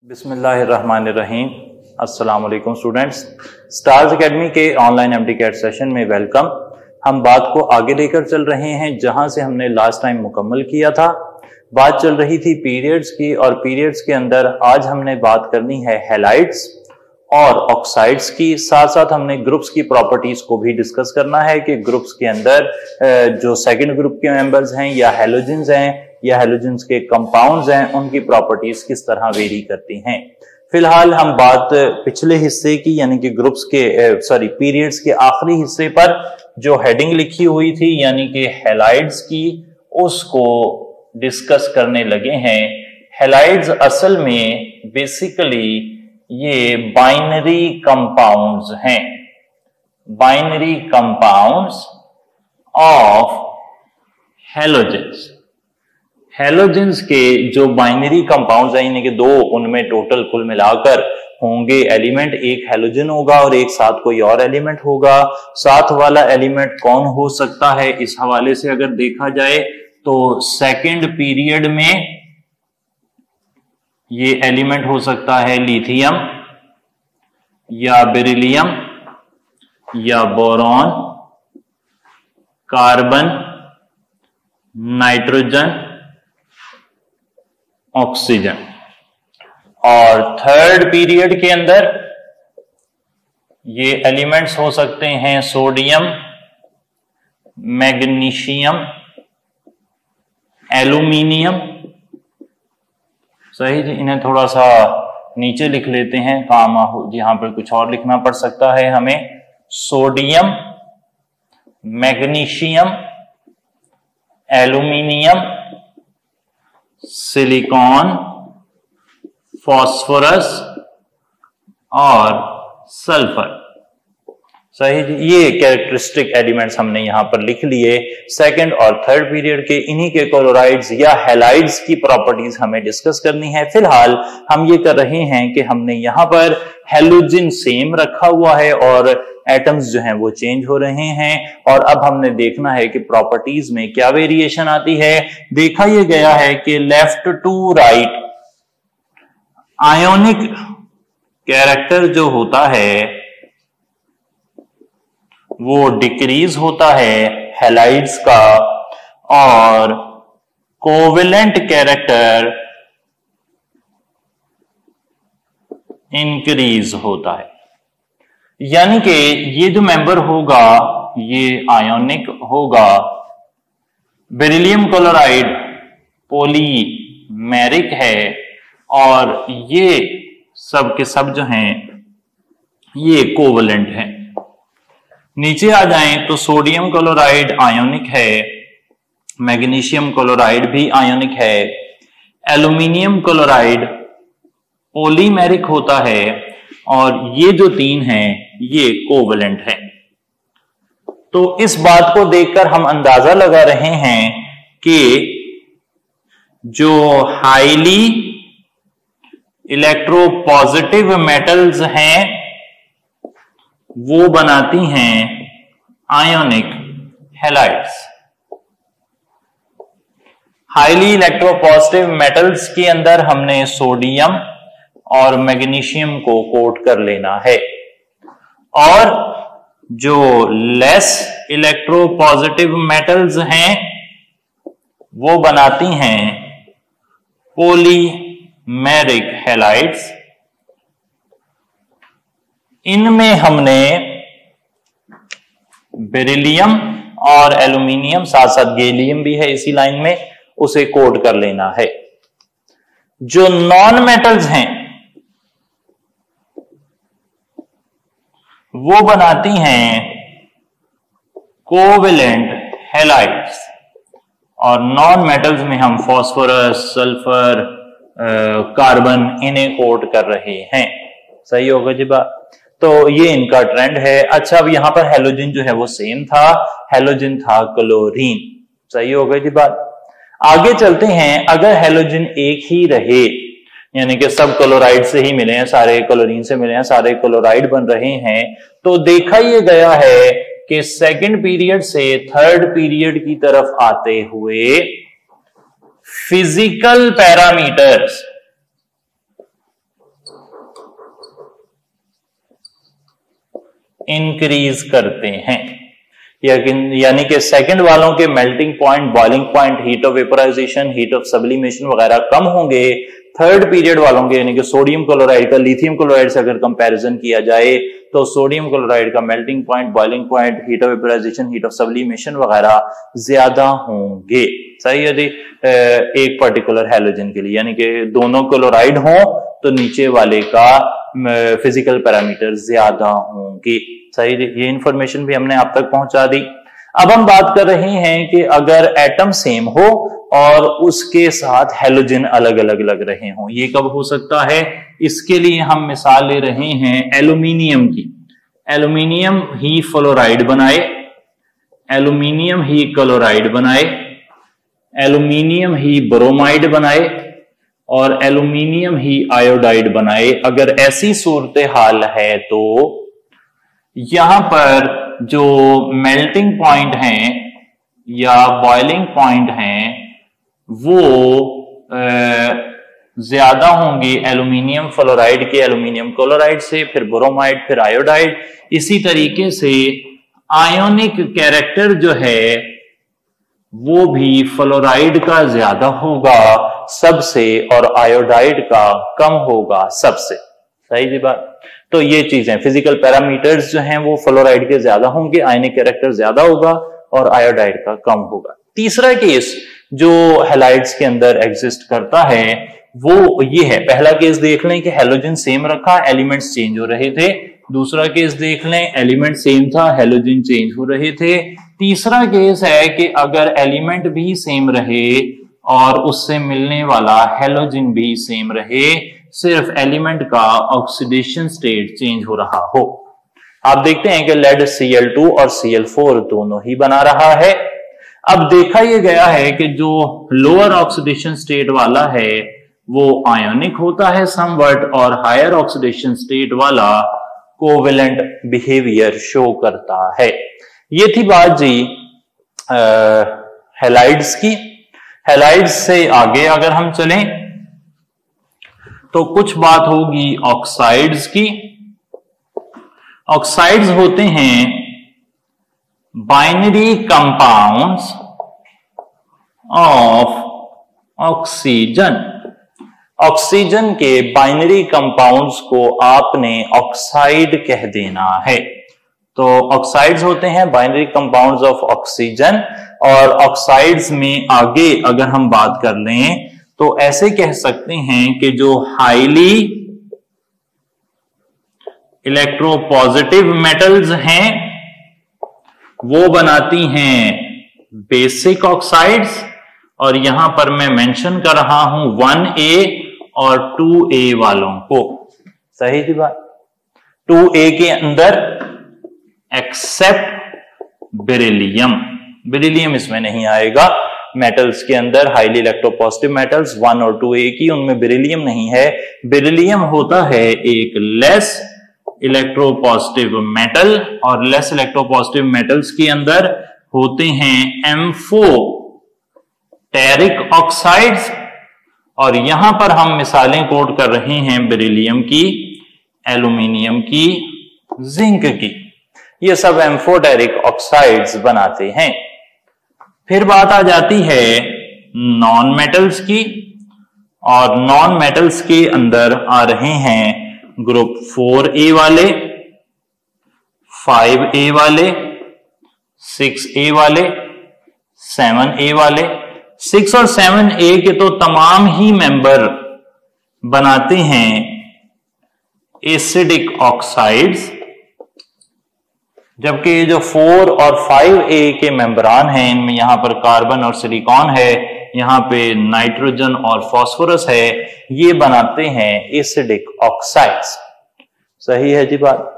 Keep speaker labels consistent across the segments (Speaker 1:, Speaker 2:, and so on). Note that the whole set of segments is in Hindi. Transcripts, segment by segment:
Speaker 1: बिस्मिल्लाहिर्रहमानिर्रहीम। अस्सलाम वालेकुम स्टूडेंट्स, स्टार्स एकेडमी के ऑनलाइन एमडीकैट सेशन में वेलकम। हम बात को आगे लेकर चल रहे हैं जहां से हमने लास्ट टाइम मुकम्मल किया था। बात चल रही थी पीरियड्स की और पीरियड्स के अंदर आज हमने बात करनी है हैलाइड्स और ऑक्साइड्स की। साथ साथ हमने ग्रुप्स की प्रॉपर्टीज को भी डिस्कस करना है कि ग्रुप्स के अंदर जो सेकंड ग्रुप के मेंबर्स हैं या हैलोजेंस हैं या हैलोजेंस के कंपाउंड्स हैं उनकी प्रॉपर्टीज किस तरह वेरी करती हैं। फिलहाल हम बात पिछले हिस्से की यानी कि ग्रुप्स के पीरियड्स के आखिरी हिस्से पर जो हेडिंग लिखी हुई थी यानी कि हैलाइड्स की, उसको डिस्कस करने लगे हैं। हैलाइड्स असल में बेसिकली ये बाइनरी कंपाउंड्स हैं, binary compounds of halogens. Halogens के जो बाइनरी कंपाउंड्स हैं यानी कि दो उनमें टोटल कुल मिलाकर होंगे एलिमेंट, एक हैलोजन होगा और एक साथ कोई और एलिमेंट होगा। साथ वाला एलिमेंट कौन हो सकता है इस हवाले से अगर देखा जाए तो सेकंड पीरियड में ये एलिमेंट हो सकता है लिथियम या बेरिलियम या बोरॉन, कार्बन, नाइट्रोजन, ऑक्सीजन। और थर्ड पीरियड के अंदर ये एलिमेंट्स हो सकते हैं सोडियम, मैग्नीशियम, एल्यूमिनियम। सही जी, इन्हें थोड़ा सा नीचे लिख लेते हैं, काम यहां पर कुछ और लिखना पड़ सकता है हमें। Sodium, magnesium, aluminium, silicon, phosphorus और सल्फर। सही जी, ये कैरेक्टरिस्टिक एलिमेंट्स हमने यहां पर लिख लिए सेकंड और थर्ड पीरियड के। इन्हीं के क्लोराइड्स या हैलाइड्स की प्रॉपर्टीज हमें डिस्कस करनी है। फिलहाल हम ये कर रहे हैं कि हमने यहां पर हैलोजन सेम रखा हुआ है और एटम्स जो हैं वो चेंज हो रहे हैं और अब हमने देखना है कि प्रॉपर्टीज में क्या वेरिएशन आती है। देखा यह गया है कि left to right ionic character जो होता है वो डिक्रीज होता है हैलाइड्स का और कोवेलेंट कैरेक्टर इंक्रीज होता है। यानी कि ये जो मेंबर होगा ये आयोनिक होगा। बेरिलियम क्लोराइड पॉलीमेरिक है और ये सब के सब जो हैं ये कोवेलेंट हैं। नीचे आ जाएं तो सोडियम क्लोराइड आयोनिक है, मैग्नीशियम क्लोराइड भी आयोनिक है, एल्यूमिनियम क्लोराइड पॉलीमेरिक होता है और ये जो तीन हैं ये कोवेलेंट है। तो इस बात को देखकर हम अंदाजा लगा रहे हैं कि जो हाईली इलेक्ट्रोपॉजिटिव मेटल्स हैं वो बनाती हैं ionic halides. Highly electropositive metals के अंदर हमने सोडियम और मैग्नीशियम को कोट कर लेना है और जो लेस इलेक्ट्रोपॉजिटिव मेटल्स हैं वो बनाती हैं पॉलीमेरिक हैलाइड्स। इनमें हमने बेरिलियम और एल्यूमिनियम, साथ साथ गैलियम भी है इसी लाइन में, उसे कोट कर लेना है। जो नॉन मेटल्स हैं वो बनाती हैं कोवेलेंट हैलाइड्स और नॉन मेटल्स में हम फास्फोरस, सल्फर, कार्बन इन्हें कोट कर रहे हैं। सही होगा जी बात। तो ये इनका ट्रेंड है। अच्छा, अब यहां पर हैलोजन जो है वो सेम था, हैलोजन था क्लोरीन। सही होगा जी बात। आगे चलते हैं। अगर हैलोजन एक ही रहे यानी कि सब क्लोराइड से ही मिले हैं, सारे क्लोरीन से मिले हैं, सारे क्लोराइड बन रहे हैं, तो देखा यह गया है कि सेकंड पीरियड से थर्ड पीरियड की तरफ आते हुए फिजिकल पैरामीटर्स इंक्रीज करते हैं। यानी कि सेकंड वालों के melting point, boiling point, heat of vaporisation, heat of sublimation वगैरह कम होंगे। थर्ड पीरियड वालों के यानी कि सोडियम क्लोराइड का लिथियम क्लोराइड से अगर कंपैरिजन किया जाए तो सोडियम क्लोराइड का melting point, boiling point, heat of vaporisation, heat of sublimation वगैरह ज्यादा होंगे। सही है जी। एक पर्टिकुलर हैलोजन के लिए यानी कि दोनों क्लोराइड हो तो नीचे वाले का फिजिकल पैरामीटर ज्यादा होंगे। सही, ये इंफॉर्मेशन भी हमने आप तक पहुंचा दी। अब हम बात कर रहे हैं कि अगर एटम सेम हो और उसके साथ हैलोजन अलग अलग लग रहे हों, ये कब हो सकता है? इसके लिए हम मिसाल ले रहे हैं एल्यूमिनियम की। एल्यूमिनियम ही फ्लोराइड बनाए, एल्यूमिनियम ही क्लोराइड बनाए, एल्यूमिनियम ही ब्रोमाइड बनाए और एल्यूमिनियम ही आयोडाइड बनाए। अगर ऐसी सूरत हाल है तो यहां पर जो मेल्टिंग पॉइंट हैं या बॉइलिंग पॉइंट हैं वो ज्यादा होंगे एल्यूमिनियम फ्लोराइड के एल्यूमिनियम क्लोराइड से, फिर ब्रोमाइड, फिर आयोडाइड। इसी तरीके से आयोनिक कैरेक्टर जो है वो भी फ्लोराइड का ज्यादा होगा सबसे और आयोडाइड का कम होगा सबसे। सही जी बात। तो ये चीजें फिजिकल पैरामीटर्स जो हैं वो फ्लोराइड के ज्यादा होंगे, आयनिक कैरेक्टर ज्यादा होगा और आयोडाइड का कम होगा। तीसरा केस जो हैलाइड्स के अंदर एग्जिस्ट करता है वो ये है। पहला केस देख लें कि हैलोजन सेम रखा, एलिमेंट्स चेंज हो रहे थे। दूसरा केस देख लें, एलिमेंट सेम था, हैलोजन चेंज हो रहे थे। तीसरा केस है कि अगर एलिमेंट भी सेम रहे और उससे मिलने वाला हैलोजन भी सेम रहे, सिर्फ एलिमेंट का ऑक्सीडेशन स्टेट चेंज हो रहा हो। आप देखते हैं कि लेड Cl2 और Cl4 दोनों ही बना रहा है। अब देखा यह गया है कि जो लोअर ऑक्सीडेशन स्टेट वाला है वो आयोनिक होता है समवट और हायर ऑक्सीडेशन स्टेट वाला कोवेलेंट बिहेवियर शो करता है। ये थी बात जी हैलाइड्स की। हैलाइड्स से आगे अगर हम चलें तो कुछ बात होगी ऑक्साइड्स की। ऑक्साइड्स होते हैं binary compounds of oxygen. Oxygen के बाइनरी कंपाउंड्स को आपने ऑक्साइड कह देना है। तो ऑक्साइड्स होते हैं बाइनरी कंपाउंड्स ऑफ ऑक्सीजन। और ऑक्साइड्स में आगे अगर हम बात कर लें तो ऐसे कह सकते हैं कि जो हाईली इलेक्ट्रोपॉजिटिव मेटल्स हैं वो बनाती हैं बेसिक ऑक्साइड्स। और यहां पर मैं मेंशन कर रहा हूं 1A और 2A वालों को। सही थी बात। 2A के अंदर एक्सेप्ट बेरिलियम, बेरिलियम इसमें नहीं आएगा। मेटल्स के अंदर हाईली इलेक्ट्रोपॉजिटिव मेटल्स 1 और 2A की, उनमें बेरिलियम नहीं है। बेरिलियम होता है एक लेस इलेक्ट्रोपॉजिटिव मेटल और लेस इलेक्ट्रोपॉजिटिव मेटल्स के अंदर होते हैं एम्फोटेरिक ऑक्साइड्स। और यहां पर हम मिसालें कोट कर रहे हैं बेरिलियम की, एल्यूमिनियम की, जिंक की। ये सब एम्फोटेरिक ऑक्साइड्स बनाते हैं। फिर बात आ जाती है नॉन मेटल्स की। और नॉन मेटल्स के अंदर आ रहे हैं ग्रुप 4A वाले, 5A वाले, 6A वाले, 7A वाले। 6 और 7A के तो तमाम ही मेंबर बनाते हैं एसिडिक ऑक्साइड्स, जबकि ये जो 4 और 5A के मेंबरान हैं इनमें यहां पर कार्बन और सिलिकॉन है, यहां पे नाइट्रोजन और फास्फोरस है, ये बनाते हैं एसिडिक ऑक्साइड्स। सही है जी बात।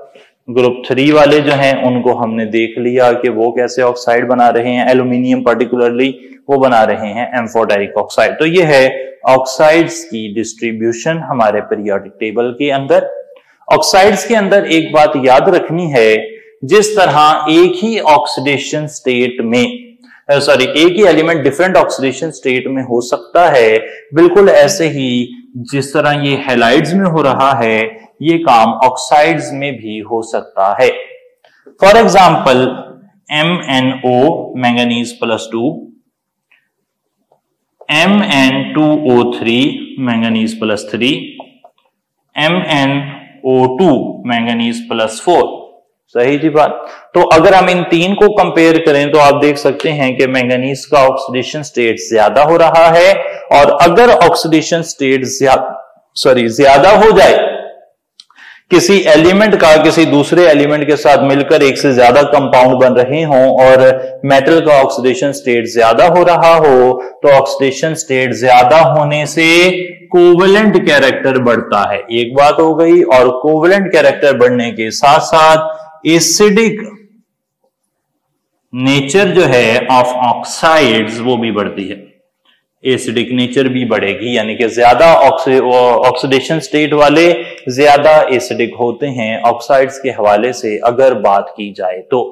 Speaker 1: ग्रुप 3 वाले जो हैं उनको हमने देख लिया कि वो कैसे ऑक्साइड बना रहे हैं। एल्यूमिनियम पर्टिकुलरली वो बना रहे हैं एम्फोटेरिक ऑक्साइड। तो ये है ऑक्साइड्स की डिस्ट्रीब्यूशन हमारे पीरियोडिक टेबल के अंदर। ऑक्साइड्स के अंदर एक बात याद रखनी है, जिस तरह एक ही ऑक्सीडेशन स्टेट में एक ही एलिमेंट डिफरेंट ऑक्सीडेशन स्टेट में हो सकता है, बिल्कुल ऐसे ही जिस तरह ये हैलाइड्स में हो रहा है ये काम ऑक्साइड्स में भी हो सकता है। For example MnO manganese +2, Mn2O3 manganese +3, MnO2 manganese +4। सही जी बात। तो अगर हम इन तीन को कंपेयर करें तो आप देख सकते हैं कि मैंगनीज का ऑक्सीडेशन स्टेट ज्यादा हो रहा है, और अगर ऑक्सीडेशन स्टेट ज्यादा हो जाए किसी एलिमेंट का किसी दूसरे एलिमेंट के साथ मिलकर एक से ज्यादा कंपाउंड बन रहे हों और मेटल का ऑक्सीडेशन स्टेट ज्यादा हो रहा हो, तो ऑक्सीडेशन स्टेट ज्यादा होने से कोवेलेंट कैरेक्टर बढ़ता है। एक बात हो गई। और कोवेलेंट कैरेक्टर बढ़ने के साथ साथ एसिडिक नेचर जो है ऑफ ऑक्साइड्स वो भी बढ़ती है। एसिडिक नेचर भी बढ़ेगी, यानी कि ज्यादा ऑक्सीडेशन स्टेट वाले ज्यादा एसिडिक होते हैं ऑक्साइड्स के हवाले से अगर बात की जाए तो।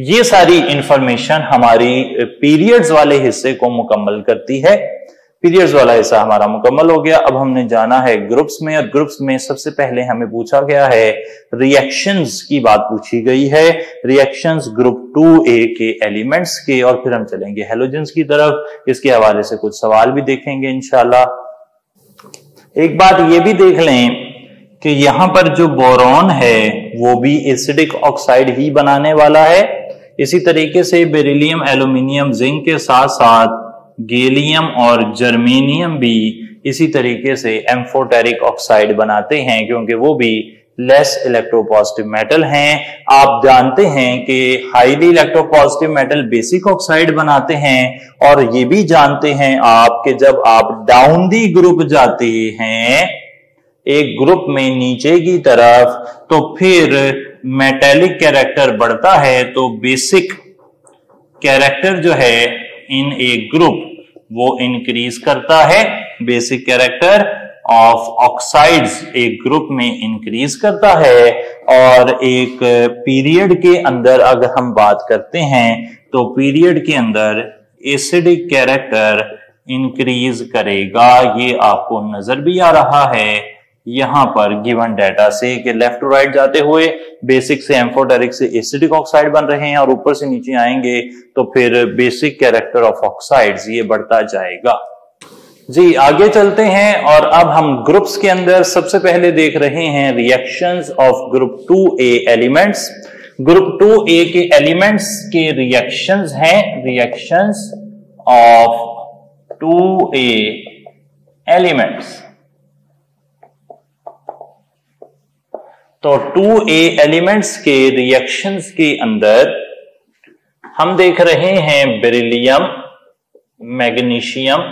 Speaker 1: ये सारी इंफॉर्मेशन हमारी पीरियड्स वाले हिस्से को मुकम्मल करती है। पीरियड्स वाला हिस्सा हमारा मुकम्मल हो गया। अब हमने जाना है ग्रुप्स में, और ग्रुप्स में सबसे पहले हमें पूछा गया है रिएक्शंस की बात पूछी गई है, रिएक्शंस ग्रुप 2A के एलिमेंट्स के, और फिर हम चलेंगे हैलोजेंस की तरफ। इसके हवाले से कुछ सवाल भी देखेंगे इंशाल्लाह। एक बात ये भी देख लें कि यहां पर जो बोरॉन है वो भी एसिडिक ऑक्साइड ही बनाने वाला है। इसी तरीके से बेरिलियम, एल्यूमिनियम, जिंक के साथ साथ गैलियम और जर्मेनियम भी इसी तरीके से एम्फोटेरिक ऑक्साइड बनाते हैं, क्योंकि वो भी लेस इलेक्ट्रोपॉजिटिव मेटल हैं। आप जानते हैं कि highly electropositive metal basic oxide बनाते हैं, और ये भी जानते हैं आप कि जब आप डाउन दी ग्रुप जाते हैं एक ग्रुप में नीचे की तरफ, तो फिर मेटेलिक कैरेक्टर बढ़ता है, तो बेसिक कैरेक्टर जो है इन एक ग्रुप वो इंक्रीज करता है। बेसिक कैरेक्टर ऑफ ऑक्साइड्स एक ग्रुप में इंक्रीज करता है, और एक पीरियड के अंदर अगर हम बात करते हैं तो पीरियड के अंदर एसिडिक कैरेक्टर इंक्रीज करेगा। ये आपको नजर भी आ रहा है यहां पर गिवन डाटा से कि लेफ्ट टू राइट जाते हुए बेसिक से एम्फोटेरिक से एसिडिक ऑक्साइड बन रहे हैं, और ऊपर से नीचे आएंगे तो फिर बेसिक कैरेक्टर ऑफ ऑक्साइड्स ये बढ़ता जाएगा। जी आगे चलते हैं, और अब हम ग्रुप्स के अंदर सबसे पहले देख रहे हैं reactions of group 2A elements. Group 2A के एलिमेंट्स के रिएक्शंस हैं रिएक्शंस ऑफ 2A एलिमेंट्स। तो 2A एलिमेंट्स के रिएक्शंस के अंदर हम देख रहे हैं बेरिलियम, मैग्नीशियम,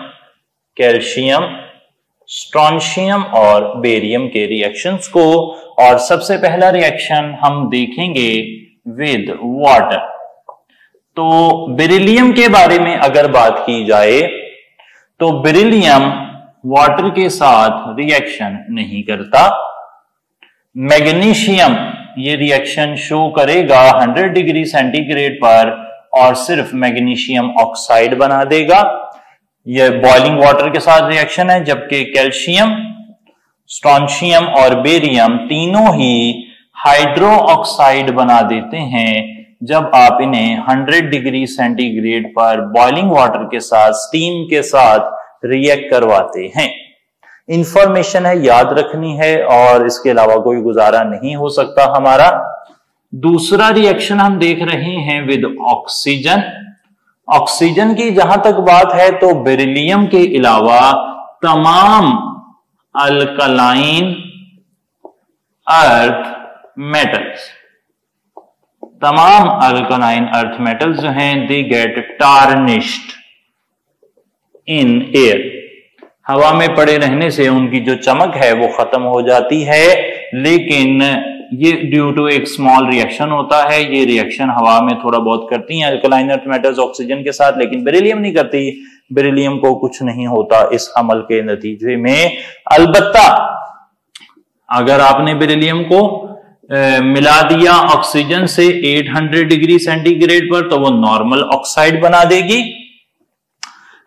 Speaker 1: कैल्शियम, स्ट्रोंशियम और बेरियम के रिएक्शंस को। और सबसे पहला रिएक्शन हम देखेंगे विद वाटर। तो बेरिलियम के बारे में अगर बात की जाए तो बेरिलियम वाटर के साथ रिएक्शन नहीं करता। मैग्नीशियम ये रिएक्शन शो करेगा 100 डिग्री सेंटीग्रेड पर और सिर्फ मैग्नीशियम ऑक्साइड बना देगा। यह बॉइलिंग वाटर के साथ रिएक्शन है, जबकि कैल्शियम, स्ट्रोंशियम और बेरियम तीनों ही हाइड्रो ऑक्साइड बना देते हैं जब आप इन्हें 100 डिग्री सेंटीग्रेड पर बॉइलिंग वाटर के साथ, स्टीम के साथ रिएक्ट करवाते हैं। इंफॉर्मेशन है, याद रखनी है, और इसके अलावा कोई गुजारा नहीं हो सकता हमारा। दूसरा रिएक्शन हम देख रहे हैं विद ऑक्सीजन। ऑक्सीजन की जहां तक बात है तो बेरिलियम के अलावा तमाम अल्कलाइन अर्थ मेटल्स, तमाम अल्कलाइन अर्थ मेटल्स जो हैं they get tarnished in air. हवा में पड़े रहने से उनकी जो चमक है वो खत्म हो जाती है, लेकिन ये ड्यू टू एक स्मॉल रिएक्शन होता है। ये रिएक्शन हवा में थोड़ा बहुत करती हैं अल्कलाइन अर्थ मेटल्स ऑक्सीजन के साथ, लेकिन बेरिलियम नहीं करती। बेरिलियम को कुछ नहीं होता इस अमल के नतीजे में। अलबत्ता अगर आपने बेरिलियम को मिला दिया ऑक्सीजन से 800 डिग्री सेंटीग्रेड पर तो वो नॉर्मल ऑक्साइड बना देगी।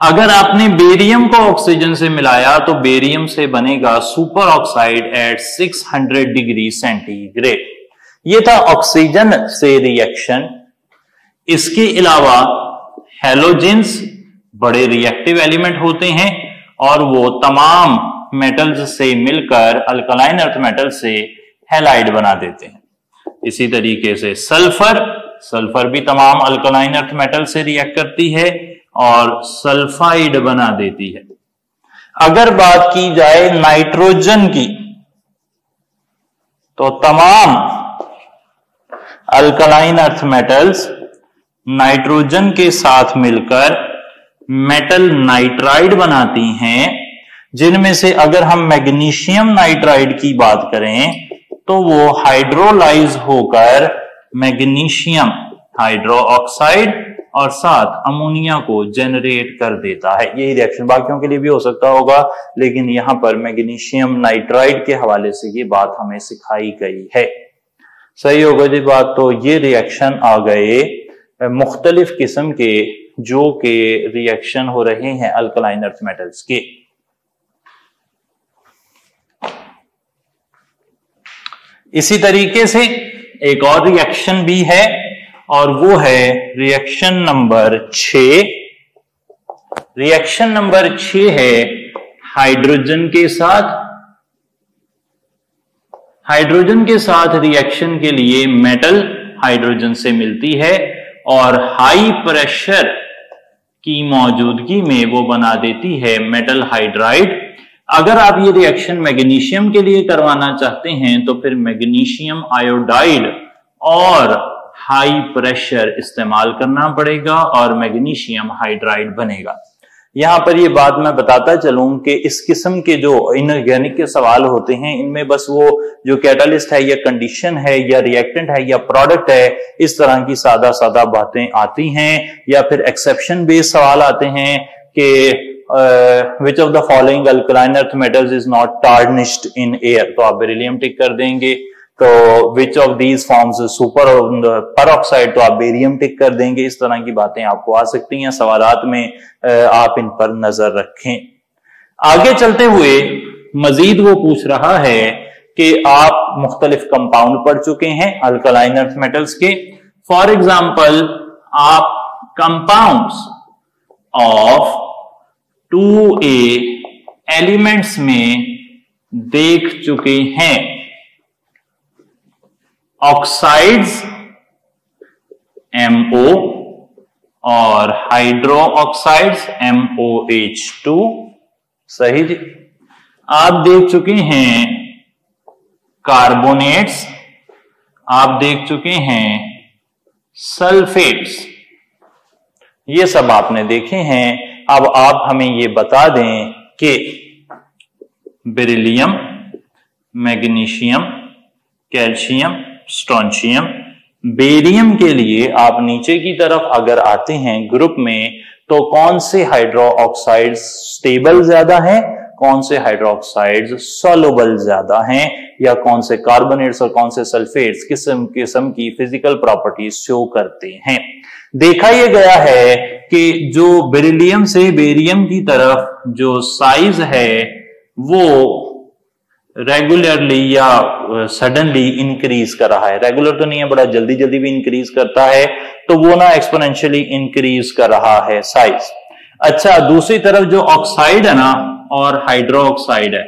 Speaker 1: अगर आपने बेरियम को ऑक्सीजन से मिलाया तो बेरियम से बनेगा superoxide at 600 degree centigrade. ये था ऑक्सीजन से रिएक्शन। इसके अलावा हैलोजेंस बड़े रिएक्टिव एलिमेंट होते हैं और वो तमाम मेटल्स से मिलकर अल्कलाइन अर्थ मेटल से हैलाइड बना देते हैं। इसी तरीके से सल्फर भी तमाम अल्कलाइन अर्थ मेटल से रिएक्ट करती है और सल्फाइड बना देती है। अगर बात की जाए नाइट्रोजन की, तो तमाम अल्कलाइन अर्थ मेटल्स नाइट्रोजन के साथ मिलकर मेटल नाइट्राइड बनाती हैं, जिनमें से अगर हम मैग्नीशियम नाइट्राइड की बात करें तो वो हाइड्रोलाइज होकर मैग्नीशियम हाइड्रो ऑक्साइड और साथ अमोनिया को जनरेट कर देता है। यही रिएक्शन बाकियों के लिए भी हो सकता होगा, लेकिन यहां पर मैग्नीशियम नाइट्राइड के हवाले से ये बात हमें सिखाई गई है। सही होगा जी बात। तो ये रिएक्शन आ गए मुख्तलिफ किस्म के जो के रिएक्शन हो रहे हैं अल्कलाइन अर्थ मेटल्स के। इसी तरीके से एक और रिएक्शन भी है और वो है रिएक्शन नंबर 6। रिएक्शन नंबर 6 है हाइड्रोजन के साथ। हाइड्रोजन के साथ रिएक्शन के लिए मेटल हाइड्रोजन से मिलती है और हाई प्रेशर की मौजूदगी में वो बना देती है मेटल हाइड्राइड। अगर आप ये रिएक्शन मैग्नीशियम के लिए करवाना चाहते हैं तो फिर मैग्नीशियम आयोडाइड और हाई प्रेशर इस्तेमाल करना पड़ेगा और मैग्नीशियम हाइड्राइड बनेगा। यहां पर ये बात मैं बताता चलूं कि इस किस्म के जो इनऑर्गेनिक के सवाल होते हैं, इनमें बस वो जो कैटालिस्ट है या कंडीशन है या रिएक्टेंट है या प्रोडक्ट है, इस तरह की सादा सादा बातें आती हैं, या फिर एक्सेप्शन बेस्ड सवाल आते हैं कि which of the following alkaline earth metals is not tarnished in air, तो आप बेरिलियम टिक कर देंगे। तो which of these forms super peroxide, तो आप बेरियम टिक कर देंगे। इस तरह की बातें आपको आ सकती हैं सवालात में, आप इन पर नजर रखें। आगे चलते हुए मजीद वो पूछ रहा है कि आप मुख्तलिफ कंपाउंड पढ़ चुके हैं अल्कलाइन अर्थ मेटल्स के। फॉर एग्जाम्पल आप कंपाउंड्स ऑफ 2A एलिमेंट्स में देख चुके हैं। ऑक्साइड्स MO और हाइड्रो ऑक्साइड्स MOH2। सही जी। आप देख चुके हैं कार्बोनेट्स, आप देख चुके हैं सल्फेट्स, ये सब आपने देखे हैं। अब आप हमें ये बता दें कि beryllium, magnesium, calcium, strontium, barium के लिए आप नीचे की तरफ अगर आते हैं ग्रुप में, तो कौन से हाइड्रो ऑक्साइड्स स्टेबल ज्यादा हैं, कौन से हाइड्रो ऑक्साइड्स सॉल्युबल ज्यादा हैं, या कौन से कार्बोनेट्स और कौन से सल्फेट्स किस्म किस्म की फिजिकल प्रॉपर्टीज शो करते हैं। देखा यह गया है कि जो बेरिलियम से बेरियम की तरफ जो साइज है वो रेगुलरली या सडनली इंक्रीज कर रहा है। रेगुलर तो नहीं है, बड़ा जल्दी जल्दी भी इंक्रीज करता है, तो वो ना एक्सपोनेंशियली इंक्रीज कर रहा है साइज। अच्छा, दूसरी तरफ जो ऑक्साइड है ना और हाइड्रो ऑक्साइड है,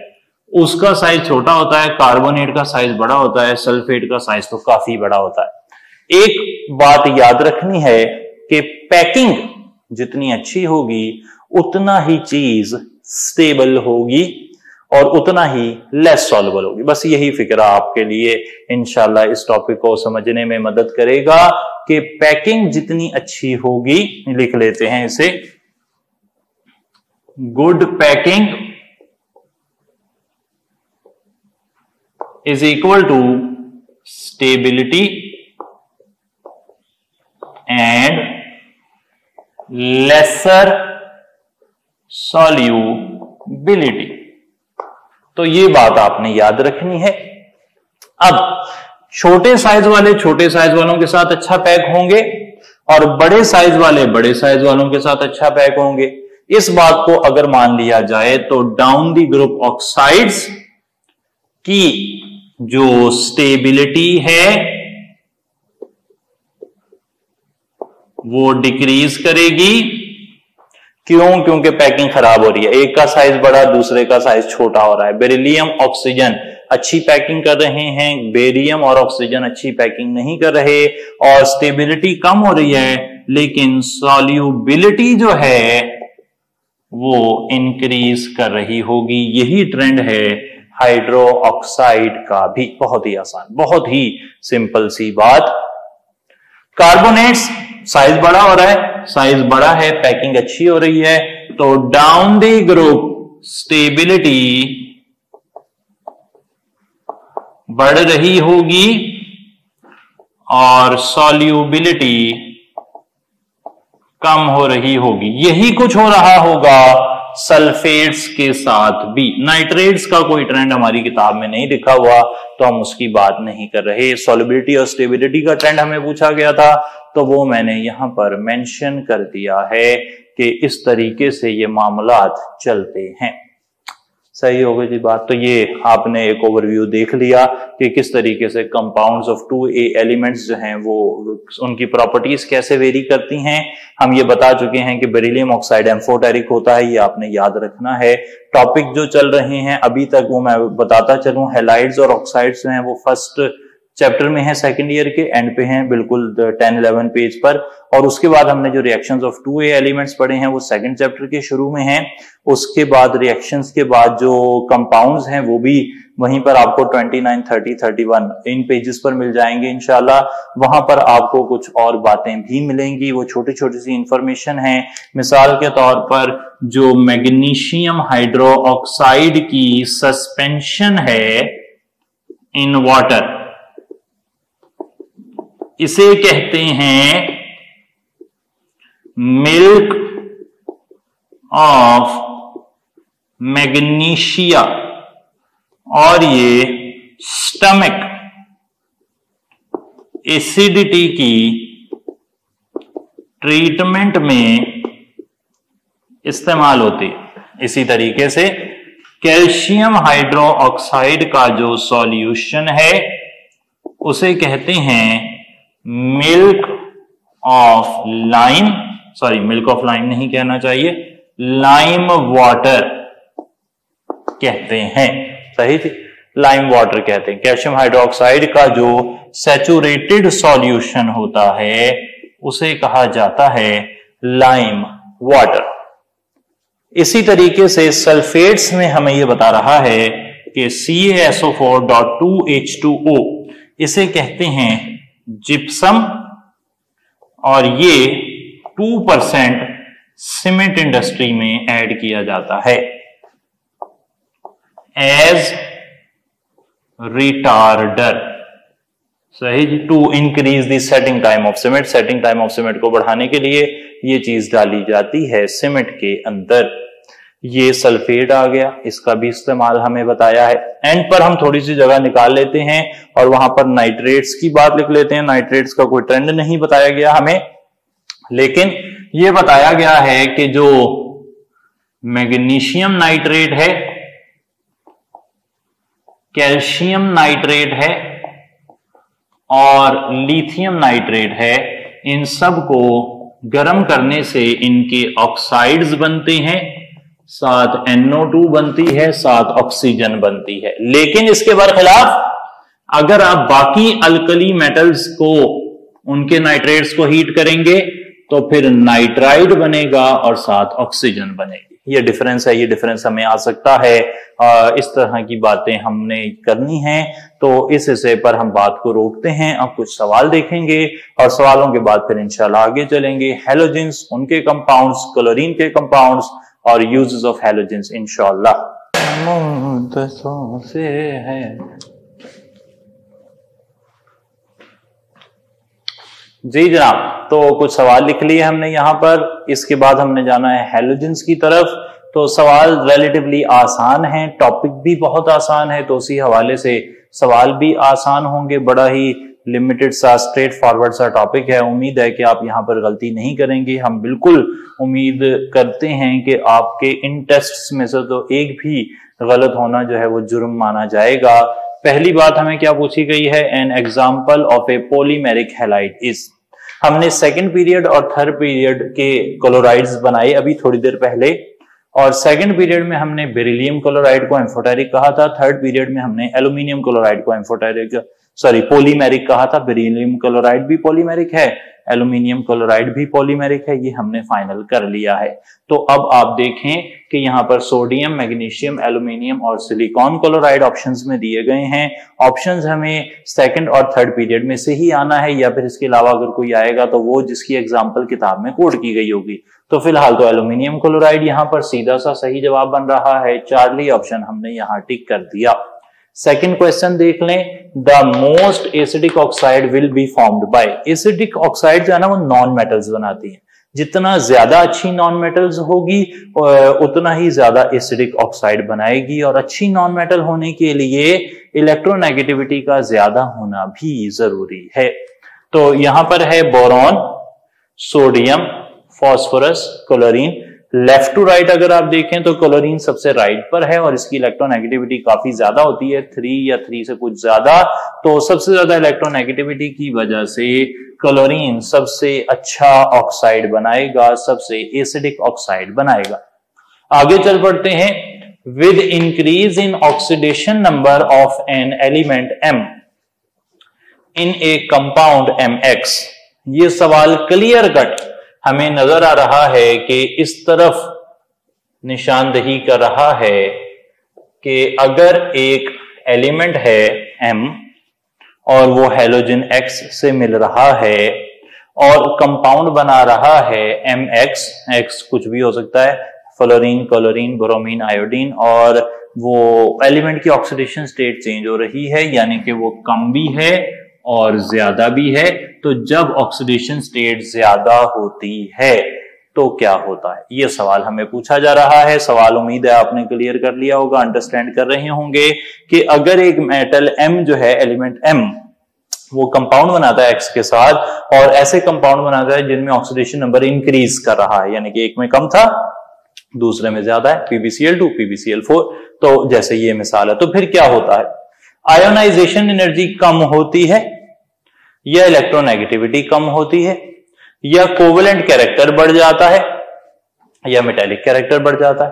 Speaker 1: उसका साइज छोटा होता है, कार्बोनेट का साइज बड़ा होता है, सल्फेट का साइज तो काफी बड़ा होता है। एक बात याद रखनी है कि पैकिंग जितनी अच्छी होगी उतना ही चीज स्टेबल होगी और उतना ही लेस सॉल्युबल होगी। बस यही फिक्रा आपके लिए इंशाल्लाह इस टॉपिक को समझने में मदद करेगा कि पैकिंग जितनी अच्छी होगी, लिख लेते हैं इसे, good packing is equal to stability and lesser solubility. तो ये बात आपने याद रखनी है। अब छोटे साइज वाले छोटे साइज वालों के साथ अच्छा पैक होंगे और बड़े साइज वाले बड़े साइज वालों के साथ अच्छा पैक होंगे। इस बात को अगर मान लिया जाए तो डाउन दी ग्रुप ऑक्साइड्स की जो स्टेबिलिटी है वो डिक्रीज करेगी। क्यों? क्योंकि पैकिंग खराब हो रही है, एक का साइज बड़ा दूसरे का साइज छोटा हो रहा है। बेरिलियम ऑक्सीजन अच्छी पैकिंग कर रहे हैं, बेरियम और ऑक्सीजन अच्छी पैकिंग नहीं कर रहे, और स्टेबिलिटी कम हो रही है, लेकिन सॉल्युबिलिटी जो है वो इंक्रीज कर रही होगी। यही ट्रेंड है हाइड्रो ऑक्साइड का भी। बहुत ही आसान, बहुत ही सिंपल सी बात। कार्बोनेट्स साइज बड़ा हो रहा है, साइज बड़ा है, पैकिंग अच्छी हो रही है, तो डाउन द ग्रुप स्टेबिलिटी बढ़ रही होगी और सॉल्युबिलिटी कम हो रही होगी। यही कुछ हो रहा होगा सल्फेट्स के साथ भी। नाइट्रेट्स का कोई ट्रेंड हमारी किताब में नहीं लिखा हुआ, तो हम उसकी बात नहीं कर रहे। सॉल्युबिलिटी और स्टेबिलिटी का ट्रेंड हमें पूछा गया था, तो वो मैंने यहां पर मेंशन कर दिया है कि इस तरीके से ये मामलात चलते हैं। सही हो गई जी बात। तो ये आपने एक ओवरव्यू देख लिया कि किस तरीके से कंपाउंड्स ऑफ 2A एलिमेंट्स जो हैं वो उनकी प्रॉपर्टीज कैसे वेरी करती हैं। हम ये बता चुके हैं कि बेरिलियम ऑक्साइड एम्फोटेरिक होता है, ये आपने याद रखना है। टॉपिक जो चल रहे हैं अभी तक वो मैं बताता चलूं। हैलाइड्स और ऑक्साइड्स जो हैं वो फर्स्ट चैप्टर में है, सेकंड ईयर के एंड पे हैं, बिल्कुल 10-11 पेज पर। और उसके बाद हमने जो रिएक्शंस ऑफ 2A एलिमेंट्स पढ़े हैं वो सेकंड चैप्टर के शुरू में हैं। उसके बाद रिएक्शंस के बाद जो कंपाउंड्स हैं वो भी वहीं पर आपको 29, 30, 31 इन पेजेस पर मिल जाएंगे इंशाल्लाह। वहां पर आपको कुछ और बातें भी मिलेंगी, वो छोटी छोटी सी इंफॉर्मेशन है। मिसाल के तौर पर जो मैग्नीशियम हाइड्रो ऑक्साइड की सस्पेंशन है इन वाटर, इसे कहते हैं मिल्क ऑफ मैग्नीशिया, और ये स्टमक एसिडिटी की ट्रीटमेंट में इस्तेमाल होती है। इसी तरीके से कैल्शियम हाइड्रो ऑक्साइड का जो सॉल्यूशन है उसे कहते हैं milk of lime, sorry milk of lime नहीं कहना चाहिए, लाइम वाटर कहते हैं। सही थी, लाइम वाटर कहते हैं। कैल्शियम हाइड्रोक्साइड का जो सैचुरेटेड सॉल्यूशन होता है उसे कहा जाता है लाइम वाटर। इसी तरीके से सल्फेट्स में हमें यह बता रहा है कि CaSO4.2H2O इसे कहते हैं जिप्सम, और ये 2% सीमेंट इंडस्ट्री में ऐड किया जाता है एज रिटार्डर। सही जी, to increase the setting time of cement. Setting time of cement को बढ़ाने के लिए ये चीज डाली जाती है सीमेंट के अंदर। ये सल्फेट आ गया, इसका भी इस्तेमाल हमें बताया है। एंड पर हम थोड़ी सी जगह निकाल लेते हैं और वहां पर नाइट्रेट्स की बात लिख लेते हैं। नाइट्रेट्स का कोई ट्रेंड नहीं बताया गया हमें, लेकिन यह बताया गया है कि जो मैग्नीशियम नाइट्रेट है, कैल्शियम नाइट्रेट है और लिथियम नाइट्रेट है, इन सब को गर्म करने से इनके ऑक्साइड्स बनते हैं, साथ NO2 बनती है, साथ ऑक्सीजन बनती है। लेकिन इसके बरखिलाफ अगर आप बाकी अल्कली मेटल्स को, उनके नाइट्रेट्स को हीट करेंगे तो फिर नाइट्राइड बनेगा और साथ ऑक्सीजन बनेगी। ये डिफरेंस है, ये डिफरेंस हमें आ सकता है। इस तरह की बातें हमने करनी है, तो इस हिस्से पर हम बात को रोकते हैं। अब कुछ सवाल देखेंगे और सवालों के बाद फिर इंशाल्लाह आगे चलेंगे। हैलोजेंस, उनके कंपाउंड्स, क्लोरीन के कंपाउंड्स और यूजेस ऑफ हैलोजेंस इंशाल्लाह। से है जी जनाब, तो कुछ सवाल लिख लिए हमने यहां पर। इसके बाद हमने जाना है हैलोजेंस की तरफ। तो सवाल रिलेटिवली आसान है, टॉपिक भी बहुत आसान है, तो उसी हवाले से सवाल भी आसान होंगे। बड़ा ही लिमिटेड सा, स्ट्रेट फॉरवर्ड सा टॉपिक है। उम्मीद है कि आप यहां पर गलती नहीं करेंगे। हम बिल्कुल उम्मीद करते हैं कि आपके इन टेस्ट्स में से तो एक भी गलत होना जो है वो जुर्म माना जाएगा। पहली बात हमें क्या पूछी गई है, an example of A polymeric halide is. हमने सेकंड पीरियड और थर्ड पीरियड के क्लोराइड्स बनाए अभी थोड़ी देर पहले, और सेकंड पीरियड में हमने बेरिलियम क्लोराइड को एम्फोटेरिक कहा था, थर्ड पीरियड में हमने एल्यूमिनियम क्लोराइड को एम्फोटेरिक पॉलीमेरिक कहा था। बेरिलियम क्लोराइड भी पॉलीमेरिक है, एल्यूमिनियम क्लोराइड भी पॉलीमेरिक है, ये हमने फाइनल कर लिया है। तो अब आप देखें कि यहाँ पर सोडियम, मैग्नीशियम, एल्यूमिनियम और सिलिकॉन क्लोराइड ऑप्शंस में दिए गए हैं। ऑप्शंस हमें सेकंड और थर्ड पीरियड में से ही आना है, या फिर इसके अलावा अगर कोई आएगा तो वो जिसकी एग्जाम्पल किताब में कोड की गई होगी। तो फिलहाल तो एल्यूमिनियम क्लोराइड यहाँ पर सीधा सा सही जवाब बन रहा है, चार्ली ऑप्शन हमने यहाँ टिक कर दिया। सेकंड क्वेश्चन देख लें, the most acidic oxide will be formed by. Acidic oxide जो है ना वो नॉन मेटल्स बनाती है, जितना ज्यादा अच्छी नॉन मेटल्स होगी उतना ही ज्यादा एसिडिक ऑक्साइड बनाएगी, और अच्छी नॉन मेटल होने के लिए इलेक्ट्रोनेगेटिविटी का ज्यादा होना भी जरूरी है। तो यहां पर है boron, sodium, phosphorus, chlorine. Left to right अगर आप देखें तो क्लोरीन सबसे राइट पर है और इसकी इलेक्ट्रोनेगेटिविटी काफी ज्यादा होती है, 3 या 3 से कुछ ज्यादा। तो सबसे ज्यादा इलेक्ट्रोनेगेटिविटी की वजह से क्लोरीन सबसे अच्छा ऑक्साइड बनाएगा, सबसे एसिडिक ऑक्साइड बनाएगा। आगे चल पड़ते हैं, with increase in oxidation number of an element M in A compound MX। ये सवाल क्लियर कट हमें नजर आ रहा है कि इस तरफ निशानदही कर रहा है कि अगर एक एलिमेंट है M और वो हैलोजन X से मिल रहा है और कंपाउंड बना रहा है MX, X कुछ भी हो सकता है, फ्लोरीन, क्लोरीन, ब्रोमीन, आयोडीन, और वो एलिमेंट की ऑक्सीडेशन स्टेट चेंज हो रही है, यानी कि वो कम भी है और ज्यादा भी है। तो जब ऑक्सीडेशन स्टेट ज्यादा होती है तो क्या होता है, ये सवाल हमें पूछा जा रहा है। सवाल उम्मीद है आपने क्लियर कर लिया होगा, अंडरस्टैंड कर रहे होंगे कि अगर एक मेटल M जो है, एलिमेंट M, वो कंपाउंड बनाता है X के साथ और ऐसे कंपाउंड बनाता है जिनमें ऑक्सीडेशन नंबर इंक्रीज कर रहा है, यानी कि एक में कम था दूसरे में ज्यादा है, PbCl2, PbCl4, तो जैसे ये मिसाल है। तो फिर क्या होता है, आयोनाइजेशन एनर्जी कम होती है, या इलेक्ट्रोनेगेटिविटी कम होती है, या कोवेलेंट कैरेक्टर बढ़ जाता है, या मेटालिक कैरेक्टर बढ़ जाता है।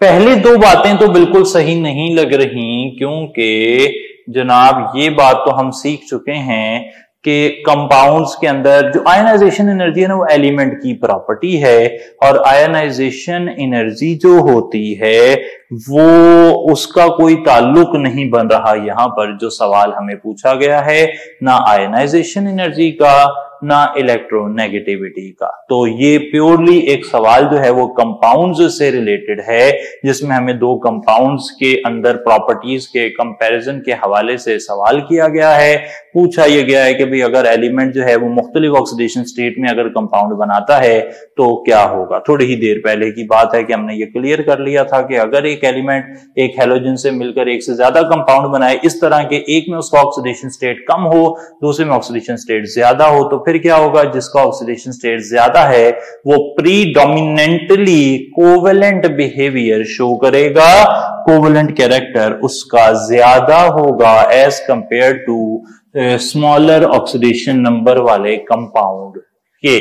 Speaker 1: पहली दो बातें तो बिल्कुल सही नहीं लग रही, क्योंकि जनाब ये बात तो हम सीख चुके हैं कि कंपाउंड्स के अंदर जो आयनाइजेशन एनर्जी है ना वो एलिमेंट की प्रॉपर्टी है, और आयनाइजेशन एनर्जी जो होती है वो उसका कोई ताल्लुक नहीं बन रहा यहां पर जो सवाल हमें पूछा गया है, ना आयनाइजेशन एनर्जी का ना इलेक्ट्रोनेगेटिविटी का। तो ये प्योरली एक सवाल जो है वो कंपाउंड्स से रिलेटेड है, जिसमें हमें दो कंपाउंड्स के अंदर प्रॉपर्टीज के कंपैरिजन के हवाले से सवाल किया गया है। पूछा यह गया है कि भाई अगर एलिमेंट जो है वो मुख्तलिफ ऑक्सीडेशन स्टेट में अगर कंपाउंड बनाता है तो क्या होगा। थोड़ी ही देर पहले की बात है कि हमने ये क्लियर कर लिया था कि अगर एक एलिमेंट एक हैलोजन से मिलकर एक से ज्यादा कंपाउंड बनाए, इस तरह के एक में उसका ऑक्सीडेशन स्टेट कम हो दूसरे में ऑक्सीडेशन स्टेट ज्यादा हो, तो फिर क्या होगा, जिसका ऑक्सीडेशन स्टेट ज्यादा है वो प्रीडोमिनेंटली कोवेलेंट बिहेवियर शो करेगा, कोवेलेंट कैरेक्टर उसका ज्यादा होगा as compare to smaller oxidation number वाले कंपाउंड के।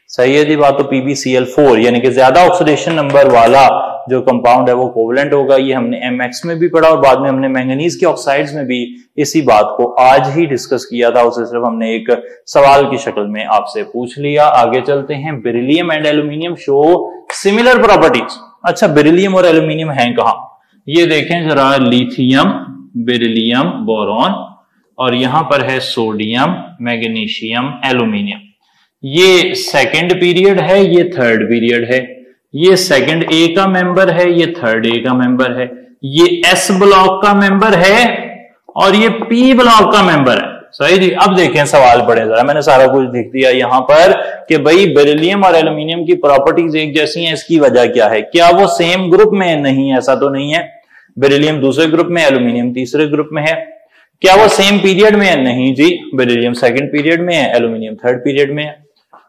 Speaker 1: सही है जी बात। तो PbCl4 यानी कि ज्यादा ऑक्सीडेशन नंबर वाला जो कंपाउंड है वो कोवेलेंट होगा। ये हमने MX में भी पढ़ा और बाद में हमने मैंगनीज के ऑक्साइड्स में भी इसी बात को आज ही डिस्कस किया था, उसे सिर्फ हमने एक सवाल की शक्ल में आपसे पूछ लिया। आगे चलते हैं, beryllium and aluminium show similar properties. अच्छा, बेरिलियम और एल्यूमिनियम हैं कहां, ये देखें जरा, लिथियम, बेरिलियम, बोरॉन, और यहां पर है सोडियम, मैग्नीशियम, एल्यूमिनियम। ये सेकंड पीरियड है, ये थर्ड पीरियड है, ये सेकंड ए का मेंबर है, ये थर्ड ए का मेंबर है, ये S ब्लॉक का मेंबर है और ये P ब्लॉक का मेंबर है। सही जी। अब देखें सवाल पढ़े जरा, मैंने सारा कुछ लिख दिया यहां पर कि भाई बेरिलियम और एल्यूमिनियम की प्रॉपर्टीज एक जैसी हैं, इसकी वजह क्या है, क्या वो सेम ग्रुप में है? नहीं, ऐसा तो नहीं है। बेरिलियम दूसरे ग्रुप में, एल्यूमिनियम तीसरे ग्रुप में है। क्या वो सेम पीरियड में है? नहीं जी, बेरिलियम सेकंड पीरियड में है, एल्यूमिनियम थर्ड पीरियड में है।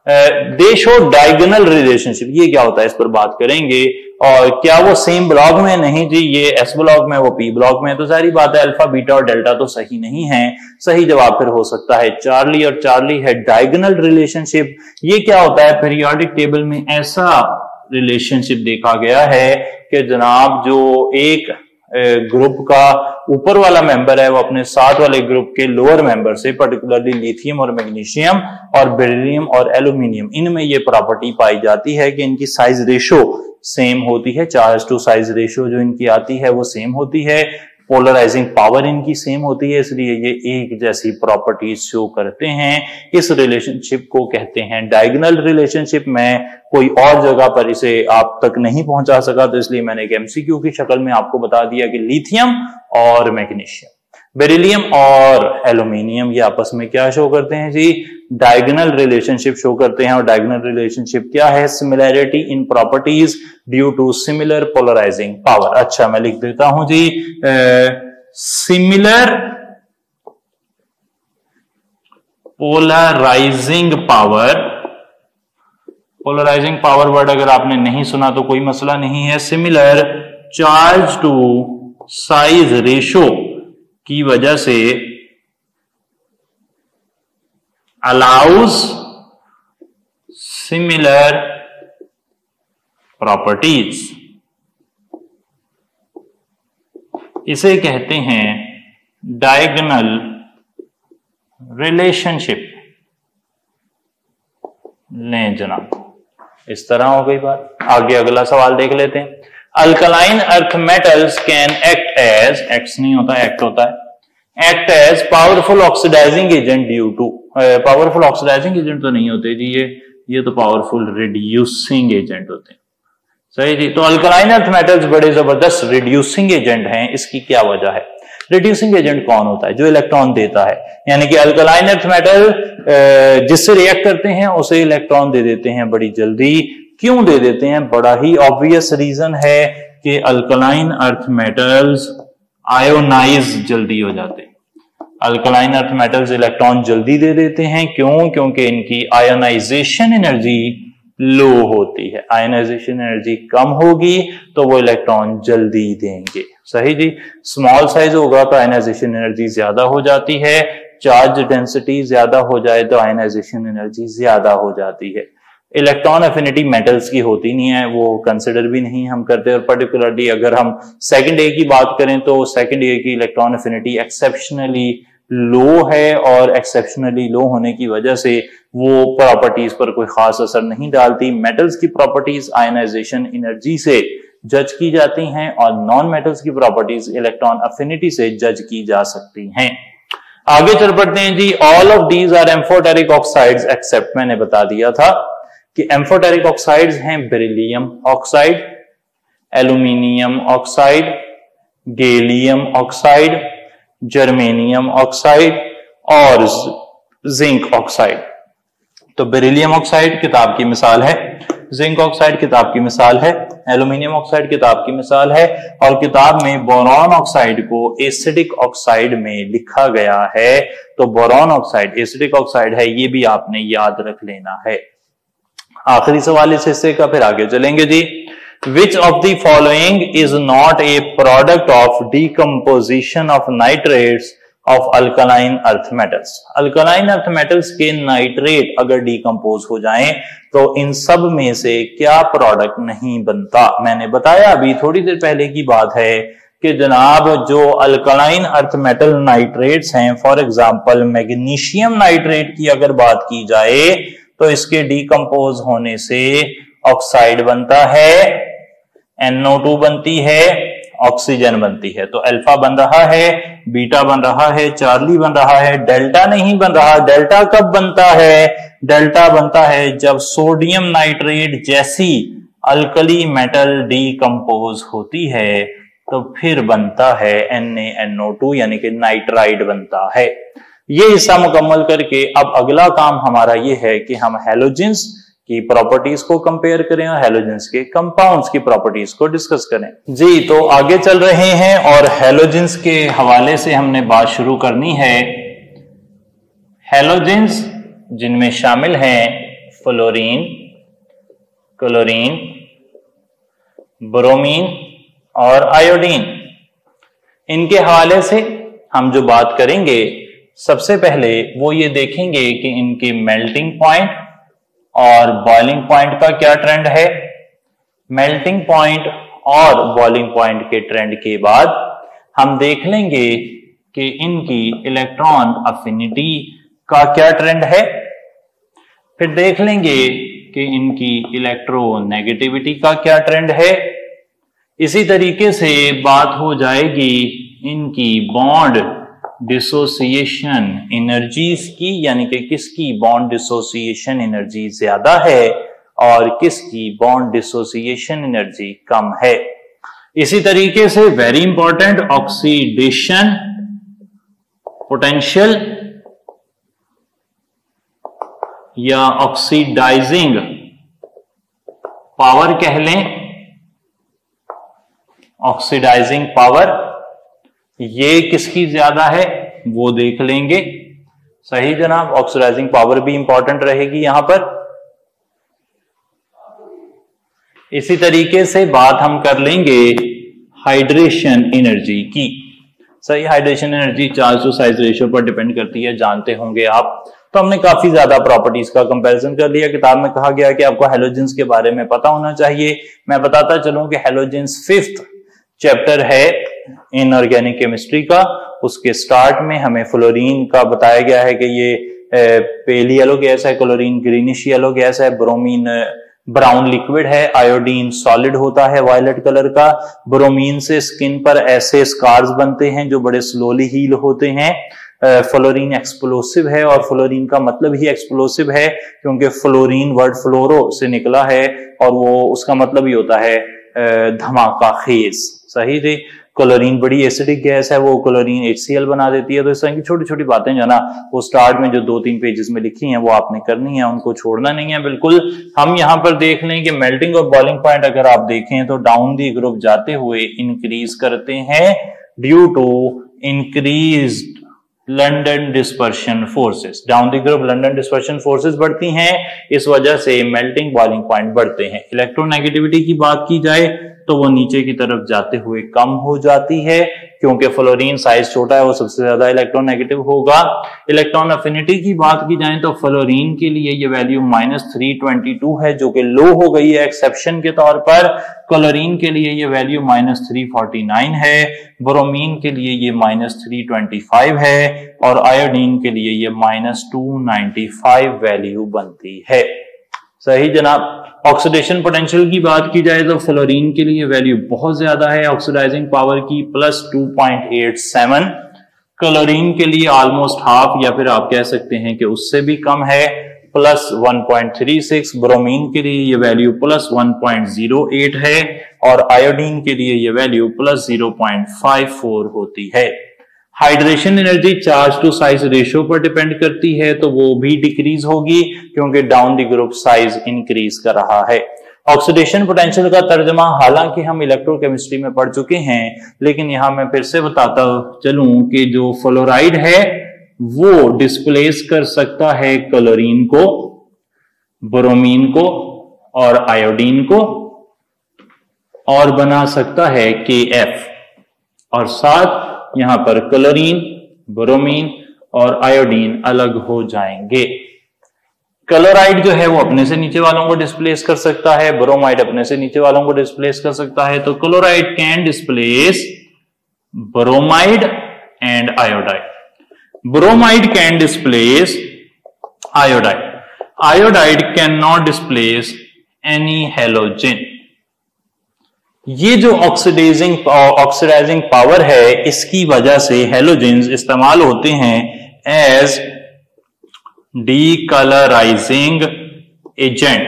Speaker 1: दे शो डायगोनल रिलेशनशिप। ये क्या होता है, इस पर बात करेंगे। और क्या वो सेम ब्लॉक में? नहीं जी, ये एस ब्लॉक में, वो पी ब्लॉक में। तो सारी बात है अल्फा बीटा और डेल्टा तो सही नहीं है। सही जवाब फिर हो सकता है चार्ली, और चार्ली है डायगोनल रिलेशनशिप। ये क्या होता है, पीरियोडिक टेबल में ऐसा रिलेशनशिप देखा गया है कि जनाब जो एक ग्रुप का ऊपर वाला मेंबर है वो अपने साथ वाले ग्रुप के लोअर मेंबर से, पर्टिकुलरली लिथियम और मैग्नीशियम और बेरिलियम और एल्यूमिनियम, इनमें ये प्रॉपर्टी पाई जाती है कि इनकी साइज रेशो सेम होती है। चार्ज टू साइज रेशो जो इनकी आती है वो सेम होती है। पोलराइजिंग पावर इनकी सेम होती है, इसलिए ये एक जैसी प्रॉपर्टीज शो करते हैं। इस रिलेशनशिप को कहते हैं डायगोनल रिलेशनशिप। मैं कोई और जगह पर इसे आप तक नहीं पहुंचा सका, तो इसलिए मैंने एक एमसीक्यू की शक्ल में आपको बता दिया कि लिथियम और मैग्नीशियम, बेरिलियम और एल्यूमिनियम ये आपस में क्या शो करते हैं जी, डायगोनल रिलेशनशिप शो करते हैं। और डायगोनल रिलेशनशिप क्या है, similarity in properties due to similar polarising power. अच्छा, मैं लिख देता हूं जी, similar polarising power. Polarising power word अगर आपने नहीं सुना तो कोई मसला नहीं है। Similar charge to size ratio की वजह से अलाउज सिमिलर प्रॉपर्टीज, इसे कहते हैं डायगोनल रिलेशनशिप। लें जनाब, इस तरह हो गई बात। आगे अगला सवाल देख लेते हैं। Alkaline earth metals can act as, act नहीं होता एक्ट होता है, act as powerful oxidising agent due to, powerful oxidising agent तो नहीं होते जी, ये तो पावरफुल रिड्यूसिंग एजेंट होते हैं। सही जी। तो अल्कलाइन अर्थ मेटल्स बड़े जबरदस्त रिड्यूसिंग एजेंट हैं। इसकी क्या वजह है? रिड्यूसिंग एजेंट कौन होता है? जो इलेक्ट्रॉन देता है, यानी कि अल्कलाइन अर्थ मेटल जिससे रिएक्ट करते हैं उसे इलेक्ट्रॉन दे देते हैं बड़ी जल्दी। क्यों दे देते हैं? बड़ा ही ऑब्वियस रीजन है कि अल्कलाइन अर्थ मेटल्स आयोनाइज जल्दी हो जाते हैं। अल्कलाइन अर्थ मेटल्स इलेक्ट्रॉन जल्दी दे देते हैं। क्यों? क्योंकि इनकी आयोनाइजेशन एनर्जी लो होती है। आयोनाइजेशन एनर्जी कम होगी तो वो इलेक्ट्रॉन जल्दी देंगे। सही जी। स्मॉल साइज होगा तो आयोनाइजेशन एनर्जी ज्यादा हो जाती है। चार्ज डेंसिटी ज्यादा हो जाए तो आयोनाइजेशन एनर्जी ज्यादा हो जाती है। इलेक्ट्रॉन एफिनिटी मेटल्स की होती नहीं है, वो कंसिडर भी नहीं हम करते। और पर्टिकुलरली अगर हम सेकंड ए की बात करें तो सेकंड ए की इलेक्ट्रॉन एफिनिटी एक्सेप्शनली लो है, और एक्सेप्शनली लो होने की वजह से वो प्रॉपर्टीज पर कोई खास असर नहीं डालती। मेटल्स की प्रॉपर्टीज आयनाइजेशन एनर्जी से जज की जाती हैं और नॉन मेटल्स की प्रॉपर्टीज इलेक्ट्रॉन अफिनिटी से जज की जा सकती हैं। आगे चल पड़ते हैं जी। All of these are amphoteric oxides except, मैंने बता दिया था कि एम्फोटेरिक ऑक्साइड्स हैं beryllium oxide, aluminium oxide, gallium oxide, germanium oxide और जिंक ऑक्साइड। तो बेरिलियम ऑक्साइड किताब की मिसाल है, जिंक ऑक्साइड किताब की मिसाल है, एल्यूमिनियम ऑक्साइड किताब की मिसाल है, और किताब में बोरॉन ऑक्साइड को एसिडिक ऑक्साइड में लिखा गया है। तो बोरॉन ऑक्साइड एसिडिक ऑक्साइड है, ये भी आपने याद रख लेना है। आखिरी सवाल इस हिस्से का, फिर आगे चलेंगे जी। Which of the following is not a product of decomposition of nitrates of alkaline earth metals? Alkaline earth metals के नाइट्रेट अगर डीकम्पोज हो जाएं तो इन सब में से क्या प्रोडक्ट नहीं बनता? मैंने बताया अभी थोड़ी देर पहले की बात है कि जनाब जो अल्कलाइन अर्थ मेटल नाइट्रेट्स हैं, फॉर एग्जांपल मैग्नीशियम नाइट्रेट की अगर बात की जाए तो इसके डीकम्पोज होने से ऑक्साइड बनता है, NO2 बनती है, ऑक्सीजन बनती है। तो अल्फा बन रहा है, बीटा बन रहा है, चार्ली बन रहा है, डेल्टा नहीं बन रहा। डेल्टा कब बनता है? डेल्टा बनता है जब सोडियम नाइट्रेट जैसी अल्कली मेटल डीकम्पोज होती है, तो फिर बनता है NaNO2 यानी कि नाइट्राइड बनता है। ये हिस्सा मुकम्मल करके अब अगला काम हमारा ये है कि हम हैलोजेंस की प्रॉपर्टीज को कंपेयर करें और हैलोजेंस के कंपाउंड्स की प्रॉपर्टीज को डिस्कस करें जी। तो आगे चल रहे हैं और हैलोजेंस के हवाले से हमने बात शुरू करनी है। हैलोजेंस जिनमें शामिल हैं फ्लोरीन, क्लोरीन, ब्रोमीन और आयोडीन। इनके हवाले से हम जो बात करेंगे, सबसे पहले वो ये देखेंगे कि इनके मेल्टिंग पॉइंट और बॉइलिंग पॉइंट का क्या ट्रेंड है। मेल्टिंग पॉइंट और बॉइलिंग पॉइंट के ट्रेंड के बाद हम देख लेंगे कि इनकी इलेक्ट्रॉन अफिनिटी का क्या ट्रेंड है। फिर देख लेंगे कि इनकी इलेक्ट्रोनेगेटिविटी का क्या ट्रेंड है। इसी तरीके से बात हो जाएगी इनकी बॉन्ड डिसोसिएशन एनर्जीज की, यानी कि किसकी बॉन्ड डिसोसिएशन एनर्जी ज्यादा है और किसकी बॉन्ड डिसोसिएशन एनर्जी कम है। इसी तरीके से वेरी इंपॉर्टेंट, ऑक्सीडेशन पोटेंशियल या ऑक्सीडाइजिंग पावर कह लें, ऑक्सीडाइजिंग पावर ये किसकी ज्यादा है वो देख लेंगे। सही जनाब, ऑक्सीडाइजिंग पावर भी इंपॉर्टेंट रहेगी यहां पर। इसी तरीके से बात हम कर लेंगे हाइड्रेशन एनर्जी की। सही, hydration energy charge to size ratio पर डिपेंड करती है, जानते होंगे आप। तो हमने काफी ज्यादा प्रॉपर्टीज का कंपैरिजन कर लिया। किताब में कहा गया कि आपको हैलोजेंस के बारे में पता होना चाहिए। मैं बताता चलूं कि हैलोजेंस 5th चैप्टर है इनऑर्गेनिक केमिस्ट्री का। उसके स्टार्ट में हमें फ्लोरीन का बताया गया है कि ये पेल येलो गैस है, क्लोरीन ग्रीनिश येलो गैस है, ब्रोमीन ब्राउन लिक्विड है, आयोडीन सॉलिड होता है वायलेट कलर का। ब्रोमीन से स्किन पर ऐसे स्कार्स बनते हैं जो बड़े स्लोली हील होते हैं। फ्लोरीन एक्सप्लोसिव है, और फ्लोरीन का मतलब ही एक्सप्लोसिव है क्योंकि फ्लोरीन वर्ड फ्लोरो से निकला है और वो उसका मतलब ही होता है धमाका खेज। सही थी। क्लोरीन बड़ी एसिडिक गैस है, वो क्लोरीन HCl बना देती है। तो इस तरह की छोटी छोटी बातें जो ना वो स्टार्ट में जो 2-3 पेजेस में लिखी हैं वो आपने करनी है, उनको छोड़ना नहीं है बिल्कुल। हम यहाँ पर देख लें कि मेल्टिंग और बॉइलिंग पॉइंट अगर आप देखें तो डाउन दी ग्रुप जाते हुए इंक्रीज करते हैं due to increased London dispersion forces. Down the group London dispersion forces बढ़ती हैं, इस वजह से मेल्टिंग बॉइलिंग पॉइंट बढ़ते हैं। इलेक्ट्रोनेगेटिविटी की बात की जाए तो वो नीचे की तरफ जाते हुए कम हो जाती है क्योंकि फ्लोरीन साइज छोटा है, वो सबसे ज्यादा इलेक्ट्रोनेगेटिव होगा। इलेक्ट्रॉन अफिनिटी की बात की जाए तो फ्लोरीन के लिए ये वैल्यू -322 है जो कि लो हो गई है एक्सेप्शन के तौर पर। क्लोरीन के लिए ये वैल्यू -349 है, ब्रोमीन के लिए ये -325 है और आयोडीन के लिए ये -295 वैल्यू बनती है। सही जनाब। ऑक्सीडेशन पोटेंशियल की बात की जाए तो फ्लोरीन के लिए वैल्यू बहुत ज्यादा है ऑक्सीडाइजिंग पावर की +2.87, क्लोरीन के लिए ऑलमोस्ट हाफ या फिर आप कह सकते हैं कि उससे भी कम है +1.36, ब्रोमीन के लिए ये वैल्यू +1.08 है और आयोडीन के लिए ये वैल्यू +0.54 होती है। Hydration energy charge to size ratio पर डिपेंड करती है, तो वो भी डिक्रीज होगी क्योंकि down the group size increase कर रहा है। ऑक्सीडेशन पोटेंशियल का तर्जमा हालांकि हम इलेक्ट्रोकेमिस्ट्री में पढ़ चुके हैं, लेकिन यहां मैं फिर से बताता चलूं कि जो फ्लोराइड है वो डिस्प्लेस कर सकता है क्लोरीन को, ब्रोमीन को और आयोडीन को और बना सकता है KF, और साथ यहां पर क्लोरीन, ब्रोमीन और आयोडीन अलग हो जाएंगे। क्लोराइड जो है वो अपने से नीचे वालों को डिस्प्लेस कर सकता है, ब्रोमाइड अपने से नीचे वालों को डिस्प्लेस कर सकता है। तो chloride can displace bromide and iodide. Bromide can displace iodide. Iodide can not displace any halogen. ये जो ऑक्सीडाइजिंग पावर है, इसकी वजह से हैलोजेंस इस्तेमाल होते हैं as decolourising agent,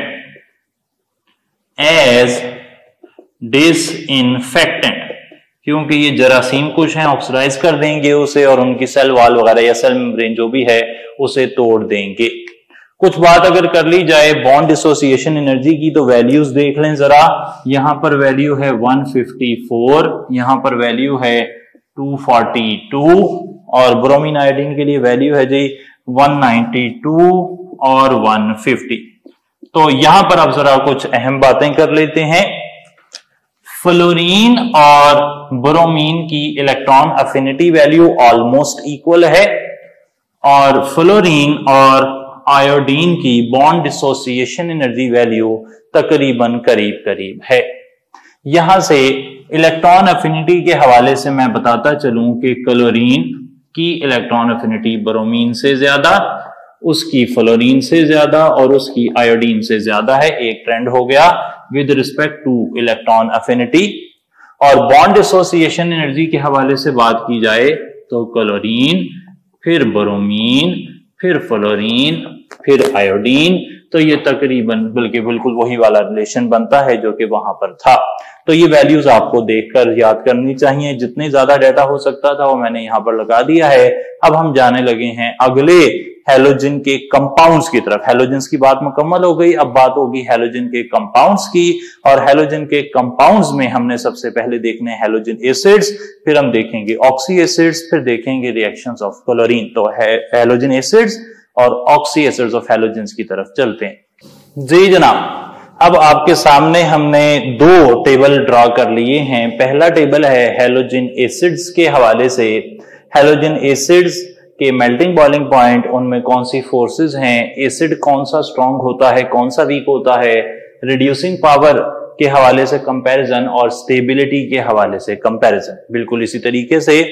Speaker 1: as disinfectant, क्योंकि ये जरासीम कुछ हैं, ऑक्सीडाइज कर देंगे उसे और उनकी सेल वॉल वगैरह या सेल मेम्ब्रेन जो भी है उसे तोड़ देंगे। कुछ बात अगर कर ली जाए बॉन्ड डिसोसिएशन एनर्जी की तो वैल्यूज देख लें जरा। यहां पर वैल्यू है 154, यहां पर वैल्यू है 242 और ब्रोमीन आयोडीन के लिए वैल्यू है जी 192 और 150। तो यहां पर आप जरा कुछ अहम बातें कर लेते हैं। फ्लोरीन और ब्रोमीन की electron affinity value almost equal है और फ्लोरीन और आयोडीन की बॉन्ड डिसोसिएशन एनर्जी वैल्यू तकरीबन करीब करीब है। यहां से इलेक्ट्रॉन अफिनिटी के हवाले से मैं बताता चलूं कि क्लोरीन की इलेक्ट्रॉन अफिनिटी ब्रोमीन से ज्यादा, उसकी फ्लोरीन से ज्यादा और उसकी आयोडीन से ज्यादा है। एक ट्रेंड हो गया with respect two electron affinity. और बॉन्ड एसोसिएशन एनर्जी के हवाले से बात की जाए तो क्लोरीन, फिर ब्रोमीन, फिर फ्लोरीन, फिर आयोडीन, तो ये तकरीबन बल्कि बिल्कुल वही वाला रिलेशन बनता है जो कि वहां पर था। तो ये वैल्यूज आपको देखकर याद करनी चाहिए। जितने ज्यादा डाटा हो सकता था वो मैंने यहां पर लगा दिया है। अब हम जाने लगे हैं अगले हैलोजन के कंपाउंड्स की तरफ। हैलोजन्स की बात मुकम्मल हो गई, अब बात होगी हैलोजन के कंपाउंड्स की। और हैलोजन के कंपाउंड्स में हमने सबसे पहले देखने हैलोजन एसिड्स, फिर हम देखेंगे ऑक्सी एसिड्स, फिर देखेंगे रिएक्शंस ऑफ क्लोरीन। तो हैलोजन एसिड्स और ऑक्सी एसिड्स ऑफ हैलोजन्स की तरफ चलते हैं। जी जनाब, अब आपके सामने हमने दो टेबल ड्रा कर लिए हैं। पहला टेबल है हैलोजन एसिड्स के हवाले से। हैलोजन एसिड्स के मेल्टिंग बॉइलिंग पॉइंट, उनमें कौन सी फोर्सेस हैं, एसिड कौन सा स्ट्रांग होता है, कौन सा वीक होता है, रिड्यूसिंग पावर के हवाले से कंपैरिजन और स्टेबिलिटी के हवाले से कंपैरिजन। बिल्कुल इसी तरीके से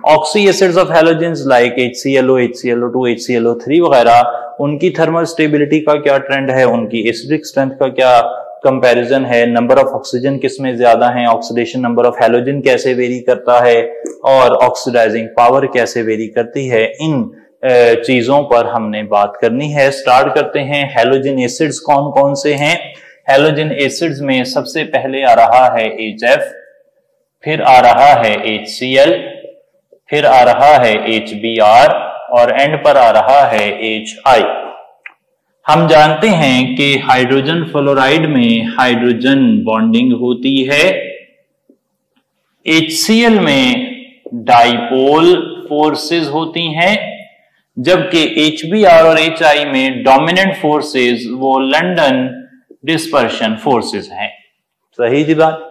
Speaker 1: oxy acids of halogens like HClO, HClO2, HClO3 वगैरह, उनकी थर्मल स्टेबिलिटी का क्या ट्रेंड है, उनकी एसिडिक स्ट्रेंथ का क्या कंपैरिजन है, नंबर ऑफ ऑक्सीजन किसमें ज्यादा है, ऑक्सीडेशन नंबर ऑफ हैलोजन कैसे वेरी करता है और ऑक्सीडाइजिंग पावर कैसे वेरी करती है, इन चीजों पर हमने बात करनी है। स्टार्ट करते हैं। हैलोजन एसिड्स कौन कौन से हैं? हैलोजन एसिड्स में सबसे पहले आ रहा है HF, फिर आ रहा है HCl, फिर आ रहा है HBr और एंड पर आ रहा है HI। हम जानते हैं कि हाइड्रोजन फ्लोराइड में हाइड्रोजन बॉन्डिंग होती है, HCl में डाइपोल फोर्सेस होती हैं, जबकि HBr और HI में डोमिनेंट फोर्सेस वो लंदन डिस्पर्शन फोर्सेस हैं। सही जी बात।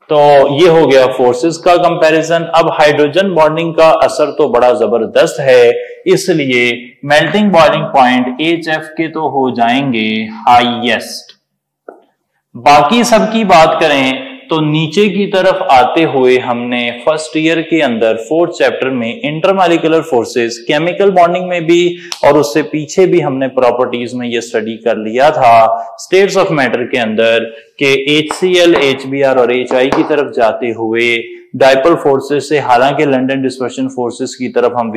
Speaker 1: तो ये हो गया फोर्सेस का कंपैरिजन। अब हाइड्रोजन बॉन्डिंग का असर तो बड़ा जबरदस्त है, इसलिए मेल्टिंग बॉइलिंग पॉइंट HF के तो हो जाएंगे हाईएस्ट। बाकी सबकी बात करें तो नीचे की तरफ आते हुए हमने फर्स्ट ईयर के अंदर 4th चैप्टर में इंटरमॉलिक्यूलर फोर्सेस, केमिकल बॉन्डिंग में भी और उससे पीछे भी हमने प्रॉपर्टीज में ये स्टडी कर लिया था स्टेट्स ऑफ मैटर के अंदर कि HCl, HBr और HI की तरफ जाते हुए डाइपोल फोर्सेस से, हालांकि लंदन डिस्पर्शन फोर्सेस की तरफ हम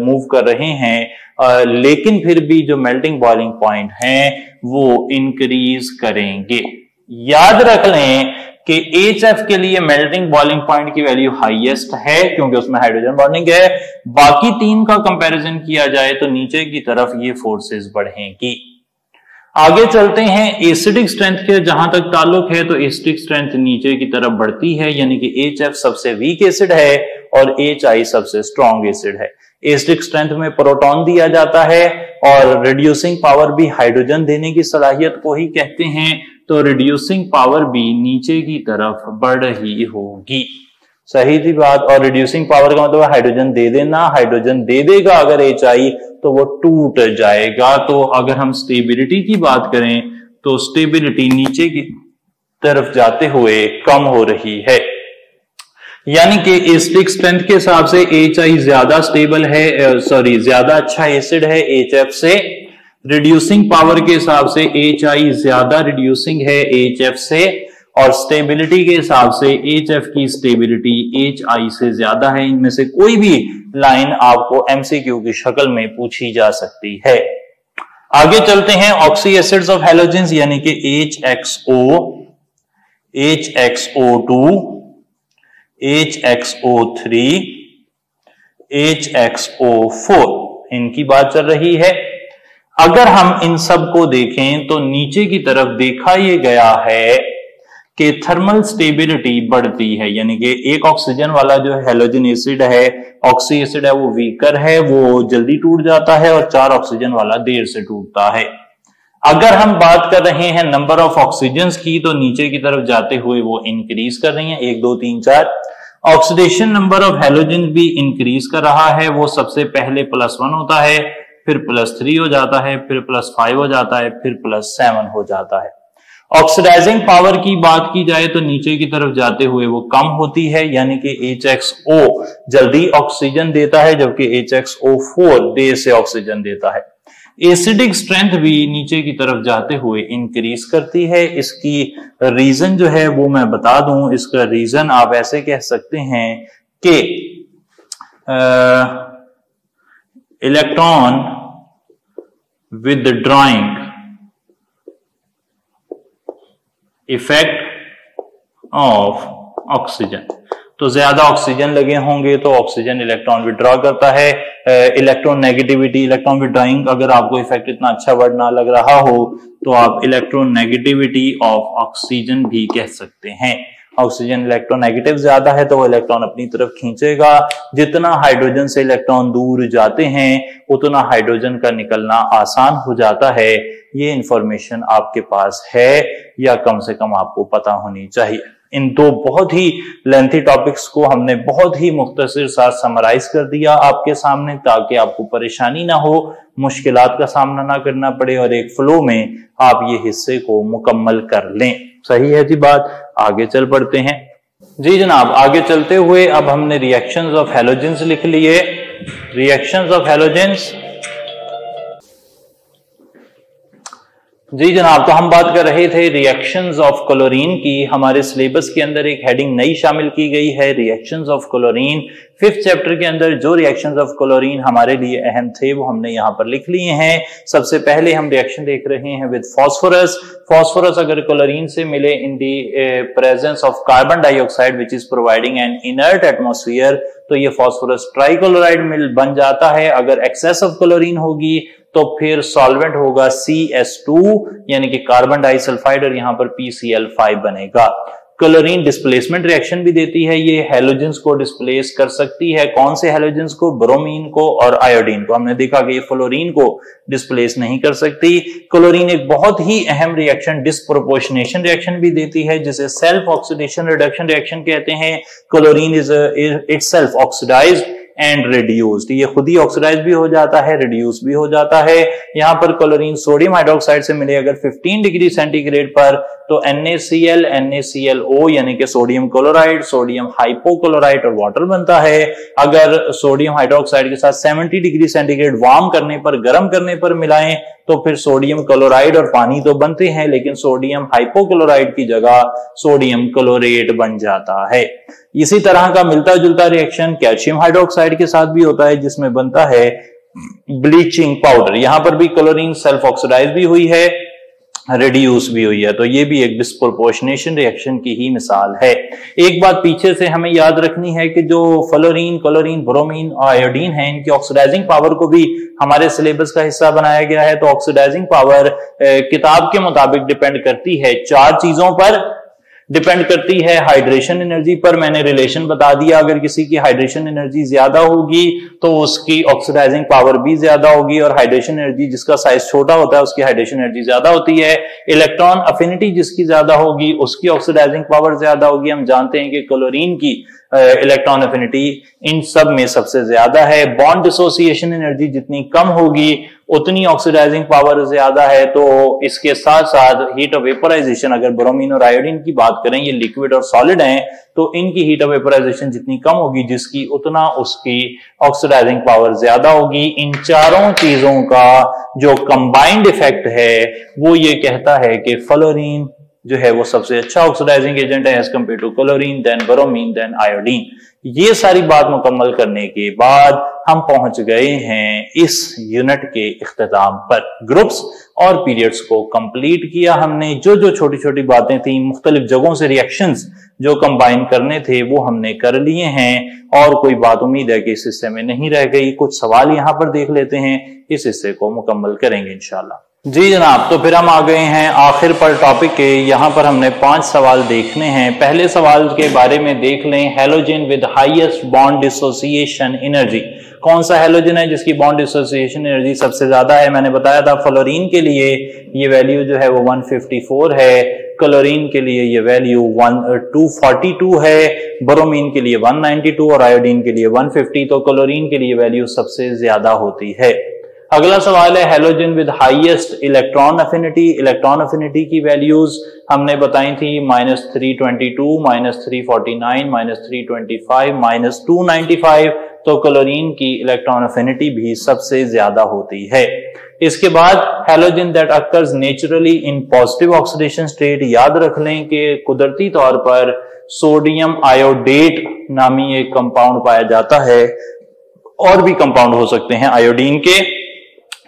Speaker 1: मूव कर रहे हैं, लेकिन फिर भी जो मेल्टिंग बॉइलिंग पॉइंट हैं वो इंक्रीज करेंगे। याद रख लें कि HF के लिए मेल्टिंग बॉइलिंग पॉइंट की वैल्यू हाईएस्ट है क्योंकि उसमें हाइड्रोजन बॉन्डिंग है। बाकी तीन का कंपैरिजन किया जाए तो नीचे की तरफ ये फोर्सेस बढ़ेंगी। आगे चलते हैं। एसिडिक स्ट्रेंथ के जहां तक ताल्लुक है तो एसिडिक स्ट्रेंथ नीचे की तरफ बढ़ती है, यानी कि HF सबसे वीक एसिड है और HI सबसे स्ट्रॉन्ग एसिड है। एसिडिक स्ट्रेंथ में प्रोटॉन दिया जाता है और रिड्यूसिंग पावर भी हाइड्रोजन देने की सलाहियत को ही कहते हैं, तो रिड्यूसिंग पावर भी नीचे की तरफ बढ़ रही होगी। सही थी बात। और रिड्यूसिंग पावर का मतलब हाइड्रोजन दे देना, हाइड्रोजन दे देगा अगर HI तो वो टूट जाएगा। तो अगर हम स्टेबिलिटी की बात करें तो स्टेबिलिटी नीचे की तरफ जाते हुए कम हो रही है, यानी कि एसिडिक स्ट्रेंथ के हिसाब से HI ज्यादा स्टेबल है, ज्यादा अच्छा एसिड है HF से। रिड्यूसिंग पावर के हिसाब से HI ज्यादा रिड्यूसिंग है HF से, और स्टेबिलिटी के हिसाब से HF की स्टेबिलिटी HI से ज्यादा है। इनमें से कोई भी लाइन आपको MCQ की शक्ल में पूछी जा सकती है। आगे चलते हैं। ऑक्सी एसिड्स ऑफ हैलोजेंस यानी कि HXO, HXO2, HXO3, HXO4, इनकी बात चल रही है। अगर हम इन सब को देखें तो नीचे की तरफ देखा यह गया है कि थर्मल स्टेबिलिटी बढ़ती है, यानी कि एक ऑक्सीजन वाला जो हैलोजन एसिड है, ऑक्सी एसिड है, वो वीकर है, वो जल्दी टूट जाता है, और 4 ऑक्सीजन वाला देर से टूटता है। अगर हम बात कर रहे हैं नंबर ऑफ ऑक्सीजन की, तो नीचे की तरफ जाते हुए वो इंक्रीज कर रही हैं, 1 2 3 4। ऑक्सीडेशन नंबर ऑफ हैलोजन भी इंक्रीज कर रहा है, वो सबसे पहले +1 होता है, फिर +3 हो जाता है, फिर +5 हो जाता है, फिर +7 हो जाता है। ऑक्सीडाइजिंग पावर की बात की जाए तो नीचे की तरफ जाते हुए वो कम होती है, यानी कि HXO जल्दी ऑक्सीजन देता है, जबकि HXO4 देर से ऑक्सीजन देता है। एसिडिक स्ट्रेंथ भी नीचे की तरफ जाते हुए इंक्रीज करती है। इसकी रीजन जो है वो मैं बता दूं, इसका रीजन आप ऐसे कह सकते हैं कि electron withdrawing effect of oxygen, तो ज्यादा ऑक्सीजन लगे होंगे तो ऑक्सीजन इलेक्ट्रॉन विड्रॉ करता है। इलेक्ट्रॉन नेगेटिविटी, इलेक्ट्रॉन विड्रॉइंग, अगर आपको इफेक्ट इतना अच्छा वर्ड ना लग रहा हो तो आप इलेक्ट्रॉन नेगेटिविटी ऑफ ऑक्सीजन भी कह सकते हैं। ऑक्सीजन इलेक्ट्रोनेगेटिव ज्यादा है तो वो इलेक्ट्रॉन अपनी तरफ खींचेगा। जितना हाइड्रोजन से इलेक्ट्रॉन दूर जाते हैं उतना हाइड्रोजन का निकलना आसान हो जाता है। ये इंफॉर्मेशन आपके पास है या कम से कम आपको पता होनी चाहिए। इन दो बहुत ही लेंथी टॉपिक्स को हमने बहुत ही मुख्तसर साथ समराइज कर दिया आपके सामने, ताकि आपको परेशानी ना हो, मुश्किलात का सामना ना करना पड़े और एक फ्लो में आप ये हिस्से को मुकम्मल कर लें। सही है जी बात। आगे चल पड़ते हैं जी जनाब। आगे चलते हुए अब हमने रिएक्शंस ऑफ हैलोजेंस लिख लिए। रिएक्शंस ऑफ हैलोजेंस जी जनाब, तो हम बात कर रहे थे रिएक्शंस ऑफ क्लोरीन की। हमारे सिलेबस के अंदर एक हेडिंग नई शामिल की गई है, reactions of chlorine. 5th chapter के अंदर जो रिएक्शंस ऑफ क्लोरीन हमारे लिए अहम थे वो हमने यहाँ पर लिख लिए हैं। सबसे पहले हम रिएक्शन देख रहे हैं विद फास्फोरस। फास्फोरस अगर क्लोरीन से मिले in the presence of carbon dioxide which is providing an inert atmosphere, तो ये फास्फोरस ट्राइक्लोराइड मिल बन जाता है। अगर एक्सेस ऑफ क्लोरीन होगी तो फिर सॉल्वेंट होगा CS2 यानी कि कार्बन डाइसल्फाइड, और यहां पर PCl5 बनेगा। क्लोरीन डिस्प्लेसमेंट रिएक्शन भी देती है, ये हैलोजेंस को डिस्प्लेस कर सकती है। कौन से हैलोजेंस को? ब्रोमीन को और आयोडीन को। हमने देखा कि ये फ्लोरीन को डिस्प्लेस नहीं कर सकती। क्लोरीन एक बहुत ही अहम रिएक्शन डिस्प्रोपोर्शनेशन रिएक्शन भी देती है, जिसे सेल्फ ऑक्सीडेशन रिडक्शन रिएक्शन कहते हैं। Chlorine is itself oxidised and reduced, ये खुद ही ऑक्सीडाइज भी हो जाता है, रिड्यूस भी हो जाता है। यहां पर क्लोरीन सोडियम हाइड्रोक्साइड से मिले अगर 15 डिग्री सेंटीग्रेड पर, तो NaCl NaClO यानी कि सोडियम क्लोराइड, सोडियम हाइपोक्लोराइड और वाटर बनता है। अगर सोडियम हाइड्रोक्साइड के साथ 70 डिग्री सेंटीग्रेड वार्म करने पर, गर्म करने पर मिलाएं तो फिर सोडियम क्लोराइड और पानी तो बनते हैं, लेकिन सोडियम हाइपोक्लोराइड की जगह सोडियम क्लोरेट बन जाता है। इसी तरह का मिलता जुलता रिएक्शन कैल्शियम हाइड्रोक्साइड के साथ भी होता है, जिसमें बनता है ब्लीचिंग पाउडर। यहां पर भी क्लोरीन सेल्फ ऑक्सीडाइज भी हुई है, रिड्यूस भी हुई है, तो ये भी एक डिस्प्रोपोर्शनेशन रिएक्शन की ही मिसाल है। एक बात पीछे से हमें याद रखनी है कि जो फ्लोरीन, क्लोरीन, ब्रोमीन और आयोडीन है, इनकी ऑक्सीडाइजिंग पावर को भी हमारे सिलेबस का हिस्सा बनाया गया है। तो ऑक्सीडाइजिंग पावर किताब के मुताबिक डिपेंड करती है 4 चीजों पर। डिपेंड करती है हाइड्रेशन एनर्जी पर, मैंने रिलेशन बता दिया, अगर किसी की हाइड्रेशन एनर्जी ज्यादा होगी तो उसकी ऑक्सीडाइजिंग पावर भी ज्यादा होगी, और हाइड्रेशन एनर्जी जिसका साइज छोटा होता है उसकी हाइड्रेशन एनर्जी ज्यादा होती है। इलेक्ट्रॉन अफिनिटी जिसकी ज्यादा होगी उसकी ऑक्सीडाइजिंग पावर ज्यादा होगी। हम जानते हैं कि क्लोरीन की इलेक्ट्रॉन अफिनिटी इन सब में सबसे ज्यादा है। बॉन्ड डिसोसिएशन एनर्जी जितनी कम होगी उतनी ऑक्सीडाइजिंग पावर ज्यादा है। तो इसके साथ साथ हीट ऑफ वेपोराइजेशन, अगर ब्रोमीन और आयोडीन की बात करें, ये लिक्विड और सॉलिड हैं, तो इनकी हीट ऑफ वेपोराइजेशन जितनी कम होगी जिसकी, उतना उसकी ऑक्सीडाइजिंग पावर ज्यादा होगी। इन चारों चीजों का जो कंबाइंड इफेक्ट है वो ये कहता है कि फ्लोरीन जो है वो सबसे अच्छा ऑक्सीडाइजिंग एजेंट है as compare to chlorine, then bromine, then iodine. ये सारी बात मुकम्मल करने के बाद हम पहुंच गए हैं इस यूनिट के इख्तिताम पर। ग्रुप्स और पीरियड्स को कंप्लीट किया हमने। जो जो छोटी छोटी बातें थी, मुख्तलिफ जगहों से रिएक्शंस जो कंबाइन करने थे वो हमने कर लिए हैं, और कोई बात उम्मीद है कि इस हिस्से में नहीं रह गई। कुछ सवाल यहां पर देख लेते हैं, इस हिस्से को मुकम्मल करेंगे इंशाल्लाह। जी जनाब, तो फिर हम आ गए हैं आखिर पर टॉपिक के। यहाँ पर हमने 5 सवाल देखने हैं। पहले सवाल के बारे में देख लें, halogen with highest bond dissociation energy. कौन सा हैलोजन है जिसकी बॉन्ड डिसोसिएशन एनर्जी सबसे ज्यादा है? मैंने बताया था फ्लोरीन के लिए ये वैल्यू जो है वो 154 है, क्लोरीन के लिए ये वैल्यू 242 है, ब्रोमीन के लिए 192 और आयोडीन के लिए 150। तो क्लोरीन के लिए वैल्यू सबसे ज्यादा होती है। अगला सवाल है halogen with highest electron affinity. Electron affinity की वैल्यूज हमने बताई थी -322, -349, -325, -295। तो क्लोरीन की इलेक्ट्रॉन अफिनिटी भी सबसे ज्यादा होती है। इसके बाद halogen that occurs naturally in positive oxidation state. याद रख लें कि कुदरती तौर पर सोडियम आयोडेट नामी एक कंपाउंड पाया जाता है, और भी कंपाउंड हो सकते हैं आयोडीन के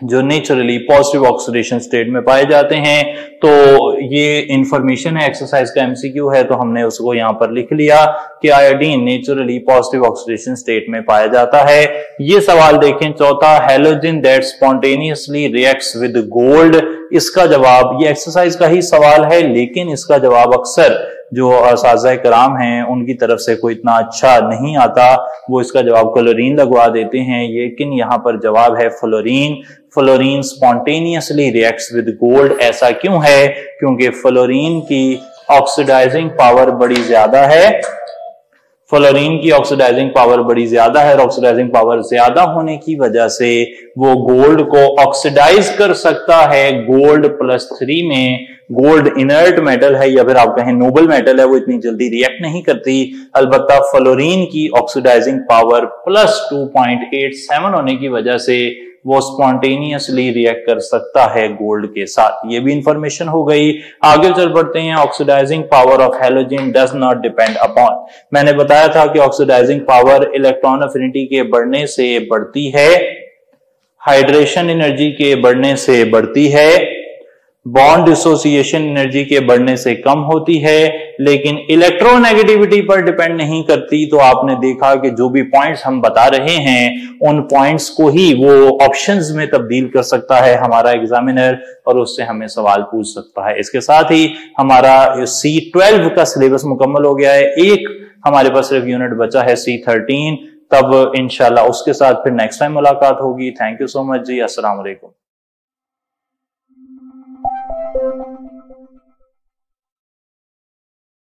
Speaker 1: जो नेचुरली पॉजिटिव ऑक्सीडेशन स्टेट में पाए जाते हैं। तो ये इंफॉर्मेशन है, एक्सरसाइज का एमसीक्यू है, तो हमने उसको यहां पर लिख लिया कि iodine naturally positive oxidation state में पाया जाता है। ये सवाल देखें चौथा, halogen that spontaneously reacts with gold. इसका जवाब, ये एक्सरसाइज का ही सवाल है लेकिन इसका जवाब अक्सर जो असातिज़ा कराम हैं उनकी तरफ से कोई इतना अच्छा नहीं आता, वो इसका जवाब क्लोरीन लगवा देते हैं, लेकिन यहाँ पर जवाब है fluorine. Fluorine spontaneously reacts with gold. ऐसा क्यों है? क्योंकि फ्लोरीन की ऑक्सीडाइजिंग पावर बड़ी ज्यादा है। फ्लोरीन की ऑक्सीडाइजिंग पावर बड़ी ज्यादा है और ऑक्सीडाइजिंग पावर ज्यादा होने की वजह से वो गोल्ड को ऑक्सीडाइज कर सकता है। गोल्ड +3 में, गोल्ड इनर्ट मेटल है या फिर आप कहें नोबल मेटल है, वो इतनी जल्दी रिएक्ट नहीं करती। अलबत्ता फ्लोरीन की ऑक्सीडाइजिंग पावर +2.87 होने की वजह से वो स्पॉन्टेनियसली रिएक्ट कर सकता है गोल्ड के साथ। ये भी इंफॉर्मेशन हो गई। आगे चल पड़ते हैं। Oxidising power of halogen does not depend upon. मैंने बताया था कि ऑक्सीडाइजिंग पावर इलेक्ट्रॉन अफिनिटी के बढ़ने से बढ़ती है, हाइड्रेशन एनर्जी के बढ़ने से बढ़ती है, बॉन्ड डिसोसिएशन एनर्जी के बढ़ने से कम होती है, लेकिन इलेक्ट्रोनेगेटिविटी पर डिपेंड नहीं करती। तो आपने देखा कि जो भी पॉइंट्स हम बता रहे हैं उन पॉइंट्स को ही वो ऑप्शंस में तब्दील कर सकता है हमारा एग्जामिनर, और उससे हमें सवाल पूछ सकता है। इसके साथ ही हमारा C12 का सिलेबस मुकम्मल हो गया है। एक हमारे पास सिर्फ यूनिट बचा है C13। तब इंशाल्लाह उसके साथ फिर नेक्स्ट टाइम मुलाकात होगी। थैंक यू सो मच जी। अस्सलाम वालेकुम।